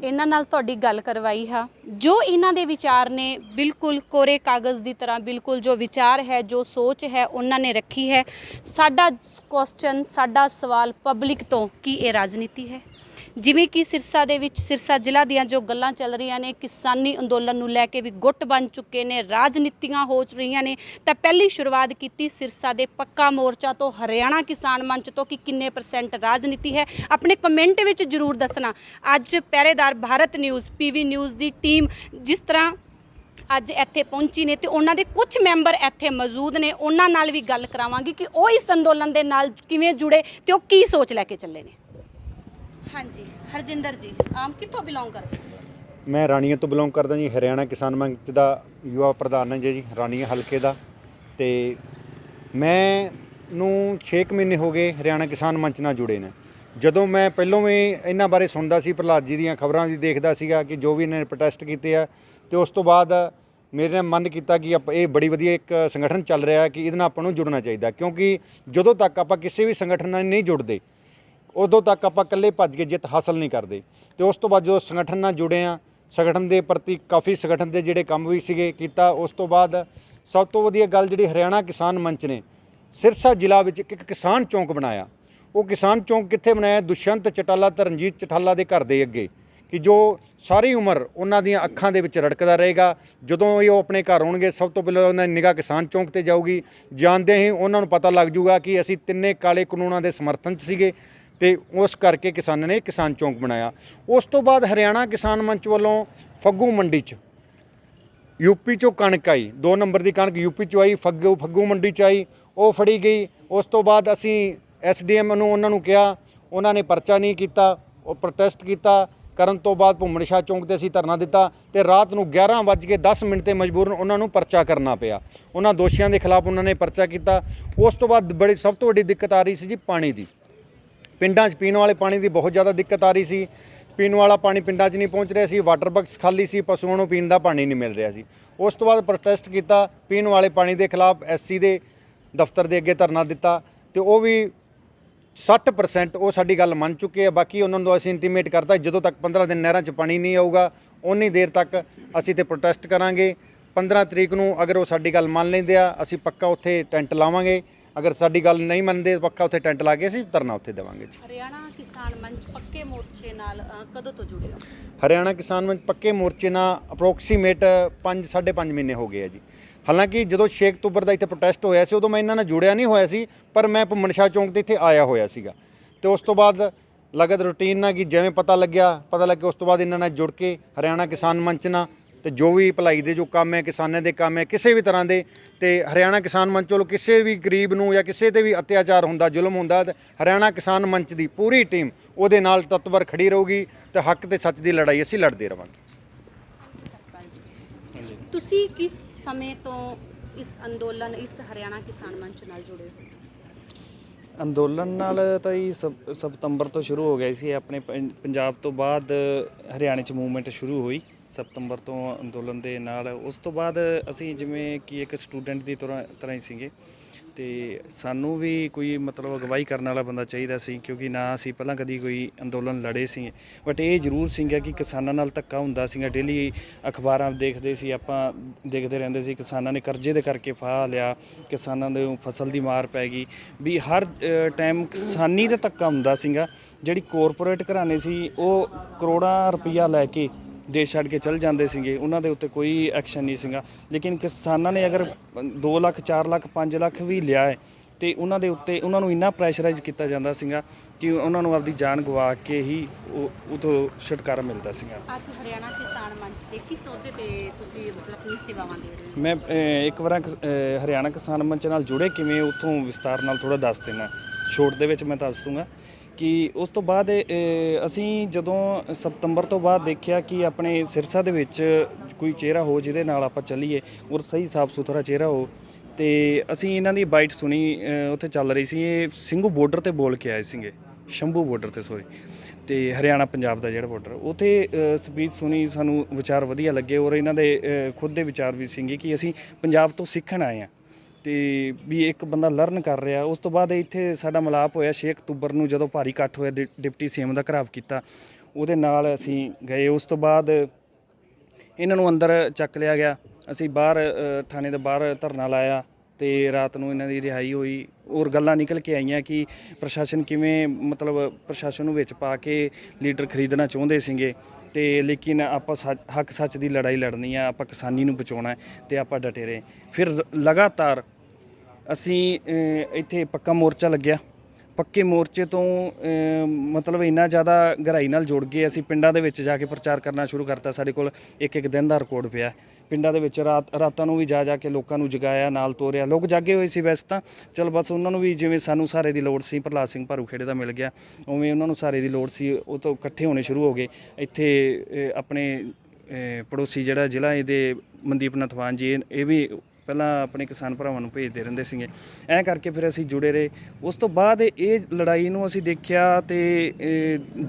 ਇਹਨਾਂ ਨਾਲ ਤੁਹਾਡੀ ਗੱਲ ਕਰਵਾਈ ਹੈ, ਜੋ ਇਹਨਾਂ ਦੇ ਵਿਚਾਰ ਨੇ ਬਿਲਕੁਲ ਕੋਰੇ ਕਾਗਜ਼ ਦੀ ਤਰ੍ਹਾਂ, ਬਿਲਕੁਲ ਜੋ ਵਿਚਾਰ ਹੈ, ਜੋ ਸੋਚ ਹੈ ਉਹਨਾਂ ਨੇ ਰੱਖੀ ਹੈ। ਸਾਡਾ ਕੁਐਸਚਨ, ਸਾਡਾ ਸਵਾਲ ਪਬਲਿਕ ਤੋਂ ਕਿ ਇਹ ਰਾਜਨੀਤੀ ਹੈ। ਜਿਵੇਂ ਕਿ ਸਿਰਸਾ ਦੇ ਵਿੱਚ, ਸਿਰਸਾ ਜ਼ਿਲ੍ਹਾ ਦੀਆਂ ਜੋ ਗੱਲਾਂ ਚੱਲ ਰਹੀਆਂ ਨੇ, ਕਿਸਾਨੀ ਅੰਦੋਲਨ ਨੂੰ ਲੈ ਕੇ ਵੀ ਗੁੱਟ ਬਣ ਚੁੱਕੇ ਨੇ, ਰਾਜਨੀਤੀਆਂ ਹੋ ਰਹੀਆਂ ਨੇ, ਤਾਂ ਪਹਿਲੀ ਸ਼ੁਰੂਆਤ ਕੀਤੀ ਸਿਰਸਾ ਦੇ ਪੱਕਾ ਮੋਰਚਾ ਤੋਂ, ਹਰਿਆਣਾ ਕਿਸਾਨ ਮੰਚ ਤੋਂ ਕਿ ਕਿੰਨੇ % ਰਾਜਨੀਤੀ ਹੈ। ਆਪਣੇ ਕਮੈਂਟ ਵਿੱਚ ਜ਼ਰੂਰ ਦੱਸਣਾ। ਅੱਜ ਪਹਿਰੇਦਾਰ ਭਾਰਤ ਨਿਊਜ਼, PV ਨਿਊਜ਼ ਦੀ ਟੀਮ ਜਿਸ ਤਰ੍ਹਾਂ ਅੱਜ ਇੱਥੇ ਪਹੁੰਚੀ ਨੇ, ਤੇ ਉਹਨਾਂ ਦੇ ਕੁਝ ਮੈਂਬਰ ਇੱਥੇ ਮੌਜੂਦ ਨੇ, ਉਹਨਾਂ ਨਾਲ ਵੀ ਗੱਲ ਕਰਾਵਾਂਗੀ ਕਿ ਉਹ ਇਸ ਅੰਦੋਲਨ ਦੇ ਨਾਲ ਕਿਵੇਂ ਜੁੜੇ ਤੇ ਉਹ ਕੀ ਸੋਚ ਲੈ ਕੇ ਚੱਲੇ ਨੇ। ਹਾਂਜੀ ਹਰਜਿੰਦਰ ਜੀ, ਆਮ ਕਿੱਥੋਂ ਬਿਲੋਂਗ ਕਰਦੇ? ਮੈਂ ਰਾਣੀਆਂ ਤੋਂ ਬਿਲੋਂਗ ਕਰਦਾ ਜੀ। ਹਰਿਆਣਾ ਕਿਸਾਨ ਮੰਚ ਦਾ ਯੁਵਾ ਪ੍ਰਧਾਨ ਹਾਂ ਜੀ, ਰਾਣੀਆਂ ਹਲਕੇ ਦਾ। ਤੇ ਮੈਨੂੰ 6 ਮਹੀਨੇ ਹੋ ਗਏ ਹਰਿਆਣਾ ਕਿਸਾਨ ਮੰਚ ਨਾਲ ਜੁੜੇ ਨੇ। ਜਦੋਂ ਮੈਂ ਪਹਿਲੋਂ ਵੀ ਇਹਨਾਂ ਬਾਰੇ ਸੁਣਦਾ ਸੀ, ਪ੍ਰਹਲਾਦ ਜੀ ਦੀਆਂ ਖਬਰਾਂ ਵੀ ਦੇਖਦਾ ਸੀਗਾ ਕਿ ਜੋ ਵੀ ਇਹਨਾਂ ਨੇ ਪ੍ਰੋਟੈਸਟ ਕੀਤੇ ਆ, ਤੇ ਉਸ ਤੋਂ ਬਾਅਦ ਮੇਰੇ ਮਨ ਕੀਤਾ ਕਿ ਇਹ ਬੜੀ ਵਧੀਆ ਇੱਕ ਸੰਗਠਨ ਚੱਲ ਰਿਹਾ ਕਿ ਇਹਦੇ ਨਾਲ ਆਪਾਂ ਨੂੰ ਜੁੜਨਾ ਚਾਹੀਦਾ, ਕਿਉਂਕਿ ਜਦੋਂ ਤੱਕ ਆਪਾਂ ਕਿਸੇ ਵੀ ਸੰਗਠਨ ਨਾਲ ਨਹੀਂ ਜੁੜਦੇ ਉਦੋਂ ਤੱਕ ਆਪਾਂ ਇਕੱਲੇ ਭੱਜ ਕੇ ਜਿੱਤ ਹਾਸਲ ਨਹੀਂ ਕਰਦੇ। ਤੇ ਉਸ ਤੋਂ ਬਾਅਦ ਜਦੋਂ ਸੰਗਠਨ ਨਾਲ ਜੁੜੇ ਆ, ਸੰਗਠਨ ਦੇ ਪ੍ਰਤੀ ਕਾਫੀ ਸੰਗਠਨ ਦੇ ਜਿਹੜੇ ਕੰਮ ਵੀ ਸੀਗੇ ਕੀਤਾ। ਉਸ ਤੋਂ ਬਾਅਦ ਸਭ ਤੋਂ ਵਧੀਆ ਗੱਲ ਜਿਹੜੀ ਹਰਿਆਣਾ ਕਿਸਾਨ ਮੰਚ ਨੇ ਸਿਰਸਾ ਜ਼ਿਲ੍ਹਾ ਵਿੱਚ ਇੱਕ ਕਿਸਾਨ ਚੌਂਕ ਬਣਾਇਆ। ਉਹ ਕਿਸਾਨ ਚੌਂਕ ਕਿੱਥੇ ਬਣਾਇਆ? ਦੁਸ਼ਯੰਤ ਚਟਾਲਾ ਤੇ ਰਣਜੀਤ ਚਟਾਲਾ ਦੇ ਘਰ ਦੇ ਅੱਗੇ, ਕਿ ਜੋ ਸਾਰੀ ਉਮਰ ਉਹਨਾਂ ਦੀਆਂ ਅੱਖਾਂ ਦੇ ਵਿੱਚ ਰੜਕਦਾ ਰਹੇਗਾ। ਜਦੋਂ ਵੀ ਉਹ ਆਪਣੇ ਘਰ ਆਉਣਗੇ ਸਭ ਤੋਂ ਪਹਿਲਾਂ ਉਹਨਾਂ ਦੀ ਨਿਗਾਹ ਕਿਸਾਨ ਚੌਂਕ ਤੇ ਜਾਊਗੀ। ਜਾਂਦੇ ਹੀ ਉਹਨਾਂ ਨੂੰ ਪਤਾ ਲੱਗ ਜੂਗਾ ਕਿ ਅਸੀਂ ਤਿੰਨੇ ਕਾਲੇ ਕਾਨੂੰਨਾਂ ਦੇ ਸਮਰਥਨ 'ਚ ਸੀਗੇ, ਤੇ ਉਸ ਕਰਕੇ ਕਿਸਾਨਾਂ ਨੇ ਕਿਸਾਨ ਚੌਂਕ ਬਣਾਇਆ। ਉਸ ਤੋਂ ਬਾਅਦ ਹਰਿਆਣਾ ਕਿਸਾਨ ਮੰਚ ਵੱਲੋਂ ਫੱਗੂ ਮੰਡੀ 'ਚ ਯੂਪੀ 'ਚੋਂ ਕਣਕ ਆਈ, 2 ਨੰਬਰ ਦੀ ਕਣਕ ਯੂਪੀ 'ਚੋਂ ਆਈ, ਫੱਗੂ ਮੰਡੀ 'ਚ ਆਈ, ਉਹ ਫੜੀ ਗਈ। ਉਸ ਤੋਂ ਬਾਅਦ ਅਸੀਂ SDM ਨੂੰ ਉਹਨਾਂ ਨੂੰ ਕਿਹਾ, ਉਹਨਾਂ ਨੇ ਪਰਚਾ ਨਹੀਂ ਕੀਤਾ। ਉਹ ਪ੍ਰੋਟੈਸਟ ਕੀਤਾ, ਕਰਨ ਤੋਂ ਬਾਅਦ ਭੁੰਮਣ ਸ਼ਾਹ ਚੌਂਕ 'ਤੇ ਅਸੀਂ ਧਰਨਾ ਦਿੱਤਾ, ਤੇ ਰਾਤ ਨੂੰ 11:10 ਤੇ ਮਜਬੂਰਨ ਉਹਨਾਂ ਨੂੰ ਪਰਚਾ ਕਰਨਾ ਪਿਆ। ਉਹਨਾਂ ਦੋਸ਼ੀਆਂ ਦੇ ਖਿਲਾਫ ਉਹਨਾਂ ਨੇ ਪਰਚਾ ਕੀਤਾ। ਉਸ ਤੋਂ ਬਾਅਦ ਸਭ ਤੋਂ ਵੱਡੀ ਦਿੱਕਤ ਆ ਰਹੀ ਸੀ ਜੀ ਪਾਣੀ ਦੀ। ਪਿੰਡਾਂ 'ਚ ਪੀਣ ਵਾਲੇ ਪਾਣੀ ਦੀ ਬਹੁਤ ਜ਼ਿਆਦਾ ਦਿੱਕਤ ਆ ਰਹੀ ਸੀ। ਪੀਣ ਵਾਲਾ ਪਾਣੀ ਪਿੰਡਾਂ 'ਚ ਨਹੀਂ ਪਹੁੰਚ ਰਿਹਾ ਸੀ, ਵਾਟਰ ਬਕਸ ਖਾਲੀ ਸੀ, ਪਸ਼ੂਆਂ ਨੂੰ ਪੀਣ ਦਾ ਪਾਣੀ ਨਹੀਂ ਮਿਲ ਰਿਹਾ ਸੀ। ਉਸ ਤੋਂ ਬਾਅਦ ਪ੍ਰੋਟੈਸਟ ਕੀਤਾ, ਪੀਣ ਵਾਲੇ ਪਾਣੀ ਦੇ ਖਿਲਾਫ SC ਦੇ ਦਫ਼ਤਰ ਦੇ ਅੱਗੇ ਧਰਨਾ ਦਿੱਤਾ, ਤੇ ਉਹ ਵੀ 60% ਉਹ ਸਾਡੀ ਗੱਲ ਮੰਨ ਚੁੱਕੇ ਆ। ਬਾਕੀ ਉਹਨਾਂ ਨੂੰ ਅਸੀਂ ਇੰਟੀਮੇਟ ਕਰਤਾ ਜਦੋਂ ਤੱਕ 15 ਦਿਨ ਨਹਿਰਾਂ 'ਚ ਪਾਣੀ ਨਹੀਂ ਆਊਗਾ ਉਨੀ ਦੇਰ ਤੱਕ ਅਸੀਂ ਤੇ ਪ੍ਰੋਟੈਸਟ ਕਰਾਂਗੇ। 15 ਤਰੀਕ ਨੂੰ ਅਗਰ ਉਹ ਸਾਡੀ ਗੱਲ ਮੰਨ ਲੈਂਦੇ ਆ, ਅਸੀਂ ਪੱਕਾ ਉੱਥੇ ਟੈਂਟ ਲਾਵਾਂਗੇ। ਅਗਰ ਸਾਡੀ ਗੱਲ ਨਹੀਂ ਮੰਨਦੇ ਪੱਕਾ ਉੱਥੇ ਟੈਂਟ ਲਾ ਕੇ ਅਸੀਂ ਧਰਨਾ ਉੱਥੇ ਦੇਵਾਂਗੇ ਜੀ। ਹਰਿਆਣਾ ਕਿਸਾਨ ਮੰਚ ਪੱਕੇ ਮੋਰਚੇ ਨਾਲ ਕਦੋਂ ਤੋਂ ਜੁੜੇ ਹੋ? ਹਰਿਆਣਾ ਕਿਸਾਨ ਮੰਚ ਪੱਕੇ ਮੋਰਚੇ ਨਾਲ ਅਪਰੋਕਸੀਮੇਟ 5-5.5 ਮਹੀਨੇ ਹੋ ਗਏ ਆ ਜੀ। ਹਾਲਾਂਕਿ ਜਦੋਂ 6 ਅਕਤੂਬਰ ਦਾ ਇੱਥੇ ਪ੍ਰੋਟੈਸਟ ਹੋਇਆ ਸੀ ਉਦੋਂ ਮੈਂ ਇਹਨਾਂ ਨਾਲ ਜੁੜਿਆ ਨਹੀਂ ਹੋਇਆ ਸੀ, ਪਰ ਮੈਂ ਭੁੰਮਣ ਸ਼ਾਹ ਚੌਂਕ 'ਤੇ ਇੱਥੇ ਆਇਆ ਹੋਇਆ ਸੀਗਾ। ਤੇ ਉਸ ਤੋਂ ਬਾਅਦ ਲਗਤ ਰੂਟੀਨ ਨਾਲ ਕਿ ਜਿਵੇਂ ਪਤਾ ਲੱਗਿਆ ਉਸ ਤੋਂ ਬਾਅਦ ਇਹਨਾਂ ਨਾਲ ਜੁੜ ਕੇ ਹਰਿਆਣਾ ਕਿਸਾਨ ਮੰਚ ਨਾਲ ਤੇ ਜੋ ਵੀ ਭਲਾਈ ਦੇ ਜੋ ਕੰਮ ਹੈ, ਕਿਸਾਨਾਂ ਦੇ ਕੰਮ ਹੈ ਕਿਸੇ ਵੀ ਤਰ੍ਹਾਂ ਦੇ, ਤੇ ਹਰਿਆਣਾ ਕਿਸਾਨ ਮੰਚ ਵੱਲੋਂ ਕਿਸੇ ਵੀ ਗਰੀਬ ਨੂੰ ਜਾਂ ਕਿਸੇ ਤੇ ਵੀ ਅਤਿਆਚਾਰ ਹੁੰਦਾ, ਜ਼ੁਲਮ ਹੁੰਦਾ, ਤੇ ਹਰਿਆਣਾ ਕਿਸਾਨ ਮੰਚ ਦੀ ਪੂਰੀ ਟੀਮ ਉਹਦੇ ਨਾਲ ਤਤਪਰ ਖੜੀ ਰਹੂਗੀ ਤੇ ਹੱਕ ਤੇ ਸੱਚ ਦੀ ਲੜਾਈ ਅਸੀਂ ਲੜਦੇ ਰਵਾਂਗੇ। ਤੁਸੀਂ ਕਿਸ ਸਮੇਂ ਤੋਂ ਇਸ ਅੰਦੋਲਨ, ਇਸ ਹਰਿਆਣਾ ਕਿਸਾਨ ਮੰਚ ਨਾਲ ਜੁੜੇ ਹੋ? ਅੰਦੋਲਨ ਨਾਲ ਤਾਂ ਜੀ ਸਤੰਬਰ ਤੋਂ ਸ਼ੁਰੂ ਹੋ ਗਿਆ ਸੀ। ਆਪਣੇ ਪੰਜਾਬ ਤੋਂ ਬਾਅਦ ਹਰਿਆਣੇ 'ਚ ਮੂਵਮੈਂਟ ਸ਼ੁਰੂ ਹੋਈ ਸਤੰਬਰ ਤੋਂ ਅੰਦੋਲਨ ਦੇ ਨਾਲ। ਉਸ ਤੋਂ ਬਾਅਦ ਅਸੀਂ ਜਿਵੇਂ ਕਿ ਇੱਕ ਸਟੂਡੈਂਟ ਦੀ ਤਰ੍ਹਾਂ ਹੀ ਸੀਗੇ, ਤੇ ਸਾਨੂੰ ਵੀ ਕੋਈ ਮਤਲਬ ਅਗਵਾਈ ਕਰਨ ਵਾਲਾ ਬੰਦਾ ਚਾਹੀਦਾ ਸੀ, ਕਿਉਂਕਿ ਨਾ ਅਸੀਂ ਪਹਿਲਾਂ ਕਦੀ ਕੋਈ ਅੰਦੋਲਨ ਲੜੇ ਸੀ। ਬਟ ਇਹ ਜ਼ਰੂਰ ਸੀਗਾ ਕਿ ਕਿਸਾਨਾਂ ਨਾਲ ਧੱਕਾ ਹੁੰਦਾ ਸੀਗਾ। ਡੇਲੀ ਅਖਬਾਰਾਂ ਦੇਖਦੇ ਸੀ, ਆਪਾਂ ਦੇਖਦੇ ਰਹਿੰਦੇ ਸੀ ਕਿਸਾਨਾਂ ਨੇ ਕਰਜ਼ੇ ਦੇ ਕਰਕੇ ਫਾਹ ਲਿਆ, ਕਿਸਾਨਾਂ ਦੇ ਫਸਲ ਦੀ ਮਾਰ ਪੈ ਗਈ, ਵੀ ਹਰ ਟਾਈਮ ਕਿਸਾਨੀ ਦਾ ਧੱਕਾ ਹੁੰਦਾ ਸੀਗਾ। ਜਿਹੜੀ ਕੋਰਪੋਰੇਟ ਘਰਾਣੇ ਸੀ ਉਹ ਕਰੋੜਾਂ ਰੁਪਈਆ ਲੈ ਕੇ ਦੇਸ਼ ਛੱਡ ਕੇ ਚਲ ਜਾਂਦੇ ਸੀਗੇ, ਉਹਨਾਂ ਦੇ ਉੱਤੇ ਕੋਈ ਐਕਸ਼ਨ ਨਹੀਂ ਸੀਗਾ। ਲੇਕਿਨ ਕਿਸਾਨਾਂ ਨੇ ਅਗਰ 2 ਲੱਖ 4 ਲੱਖ 5 ਲੱਖ ਵੀ ਲਿਆ ਹੈ ਤੇ ਉਹਨਾਂ ਦੇ ਉੱਤੇ ਉਹਨਾਂ ਨੂੰ ਇੰਨਾ ਪ੍ਰੈਸ਼ਰਾਈਜ਼ ਕੀਤਾ ਜਾਂਦਾ ਸੀਗਾ ਕਿ ਉਹਨਾਂ ਨੂੰ ਆਪਦੀ ਜਾਨ ਗਵਾ ਕੇ ਹੀ ਉਹ ਤੋਂ ਛੁਟਕਾਰਾ ਮਿਲਦਾ ਸੀਗਾ। ਅੱਜ ਹਰਿਆਣਾ ਕਿਸਾਨ ਮੰਚ ਦੇ ਕਿਸ ਅਹੁਦੇ ਤੇ ਤੁਸੀਂ ਮਤਲਬ ਆਪਣੀ ਸੇਵਾਵਾਂ ਦੇ ਰਹੇ ਹੋ? ਮੈਂ ਇੱਕ ਵਾਰ ਹਰਿਆਣਾ ਕਿਸਾਨ ਮੰਚ ਨਾਲ ਜੁੜੇ ਕਿਵੇਂ ਉੱਥੋਂ ਵਿਸਤਾਰ ਨਾਲ ਥੋੜਾ ਦੱਸ ਦੇਣਾ, ਛੋਟ ਦੇ ਵਿੱਚ ਮੈਂ ਦੱਸ ਦੂੰਗਾ ਕਿ ਉਸ ਤੋਂ ਬਾਅਦ ਅਸੀਂ ਜਦੋਂ ਸਤੰਬਰ ਤੋਂ ਬਾਅਦ ਦੇਖਿਆ ਕਿ ਆਪਣੇ ਸਿਰਸਾ ਦੇ ਵਿੱਚ ਕੋਈ ਚਿਹਰਾ ਹੋ ਜਿਹਦੇ ਨਾਲ ਆਪਾਂ ਚੱਲੀਏ ਔਰ ਸਹੀ ਸਾਫ ਸੁਥਰਾ ਚਿਹਰਾ ਹੋ, ਤੇ ਅਸੀਂ ਇਹਨਾਂ ਦੀ ਬਾਈਟ ਸੁਣੀ। ਉੱਥੇ ਚੱਲ ਰਹੀ ਸੀ, ਇਹ ਸਿੰਘੂ ਬਾਰਡਰ ਤੇ ਬੋਲ ਕੇ ਆਏ ਸੀਗੇ, ਸ਼ੰਭੂ ਬਾਰਡਰ ਤੇ ਸੋਰੀ, ਤੇ ਹਰਿਆਣਾ ਪੰਜਾਬ ਦਾ ਜਿਹੜਾ ਬਾਰਡਰ, ਉੱਥੇ ਸਪੀਚ ਸੁਣੀ, ਸਾਨੂੰ ਵਿਚਾਰ ਵਧੀਆ ਲੱਗੇ। ਔਰ ਇਹਨਾਂ ਦੇ ਖੁਦ ਦੇ ਵਿਚਾਰ ਵੀ ਸੀਗੇ ਕਿ ਅਸੀਂ ਪੰਜਾਬ ਤੋਂ ਸਿੱਖਣ ਆਏ ਹਾਂ ਤੇ ਵੀ ਇੱਕ ਬੰਦਾ ਲਰਨ ਕਰ ਰਿਹਾ। ਉਸ ਤੋਂ ਬਾਅਦ ਇੱਥੇ ਸਾਡਾ ਮਿਲਾਪ ਹੋਇਆ 6 ਅਕਤੂਬਰ ਨੂੰ, ਜਦੋਂ ਭਾਰੀ ਇਕੱਠ ਹੋਇਆ, ਡਿਪਟੀ ਸੀਐਮ ਦਾ ਘਰਾਵ ਕੀਤਾ, ਉਹਦੇ ਨਾਲ ਅਸੀਂ ਗਏ। ਉਸ ਤੋਂ ਬਾਅਦ ਇਹਨਾਂ ਨੂੰ ਅੰਦਰ ਚੱਕ ਲਿਆ ਗਿਆ, ਅਸੀਂ ਬਾਹਰ ਥਾਣੇ ਦੇ ਬਾਹਰ ਧਰਨਾ ਲਾਇਆ ਤੇ ਰਾਤ ਨੂੰ ਇਹਨਾਂ ਦੀ ਰਿਹਾਈ ਹੋਈ। ਔਰ ਗੱਲਾਂ ਨਿਕਲ ਕੇ ਆਈਆਂ ਕਿ ਪ੍ਰਸ਼ਾਸਨ ਕਿਵੇਂ ਮਤਲਬ ਪ੍ਰਸ਼ਾਸਨ ਨੂੰ ਵਿੱਚ ਪਾ ਕੇ ਲੀਡਰ ਖਰੀਦਣਾ ਚਾਹੁੰਦੇ ਸੀਗੇ, ਤੇ ਲੇਕਿਨ ਆਪਾਂ ਹੱਕ ਸੱਚ ਦੀ ਲੜਾਈ ਲੜਨੀ ਆ, ਆਪਾਂ ਕਿਸਾਨੀ ਨੂੰ ਬਚਾਉਣਾ ਤੇ ਆਪਾਂ ਡਟੇ ਰਹੇ। ਫਿਰ ਲਗਾਤਾਰ ਅਸੀਂ ਇੱਥੇ ਪੱਕਾ ਮੋਰਚਾ ਲੱਗਿਆ। ਪੱਕੇ ਮੋਰਚੇ ਤੋਂ ਮਤਲਬ ਇੰਨਾ ਜ਼ਿਆਦਾ ਗਹਿਰਾਈ ਨਾਲ ਜੁੜ ਗਏ, ਅਸੀਂ ਪਿੰਡਾਂ ਦੇ ਵਿੱਚ ਜਾ ਕੇ ਪ੍ਰਚਾਰ ਕਰਨਾ ਸ਼ੁਰੂ ਕਰਤਾ। ਸਾਡੇ ਕੋਲ ਇੱਕ ਦਿਨ ਦਾ ਰਿਕਾਰਡ ਪਿਆ, ਪਿੰਡਾਂ ਦੇ ਵਿੱਚ ਰਾਤਾਂ ਨੂੰ ਵੀ ਜਾ ਕੇ ਲੋਕਾਂ ਨੂੰ ਜਗਾਇਆ, ਨਾਲ ਤੋਰਿਆ। ਲੋਕ ਜਾਗੇ ਹੋਏ ਸੀ ਵੈਸੇ ਤਾਂ, ਚਲ ਬਸ ਉਹਨਾਂ ਨੂੰ ਵੀ ਜਿਵੇਂ ਸਾਨੂੰ ਸਹਾਰੇ ਦੀ ਲੋੜ ਸੀ, ਪ੍ਰਹਲਾਦ ਸਿੰਘ ਭਾਰੂਖੇੜੇ ਦਾ ਮਿਲ ਗਿਆ, ਉਵੇਂ ਉਹਨਾਂ ਨੂੰ ਸਹਾਰੇ ਦੀ ਲੋੜ ਸੀ। ਉਹ ਤੋਂ ਇਕੱਠੇ ਹੋਣੇ ਸ਼ੁਰੂ ਹੋ ਗਏ। ਇੱਥੇ ਆਪਣੇ ਪੜੋਸੀ ਜਿਹੜਾ ਜ਼ਿਲ੍ਹਾ ਇਹਦੇ ਮਨਦੀਪ ਨਥਵਾਨ ਜੀ, ਇਹ ਵੀ ਪਹਿਲਾਂ ਆਪਣੇ ਕਿਸਾਨ ਭਰਾਵਾਂ ਨੂੰ ਭੇਜਦੇ ਰਹਿੰਦੇ ਸੀਗੇ। ਐਂ ਕਰਕੇ ਫਿਰ ਅਸੀਂ ਜੁੜੇ ਰਹੇ। ਉਸ ਤੋਂ ਬਾਅਦ ਇਹ ਲੜਾਈ ਨੂੰ ਅਸੀਂ ਦੇਖਿਆ ਤੇ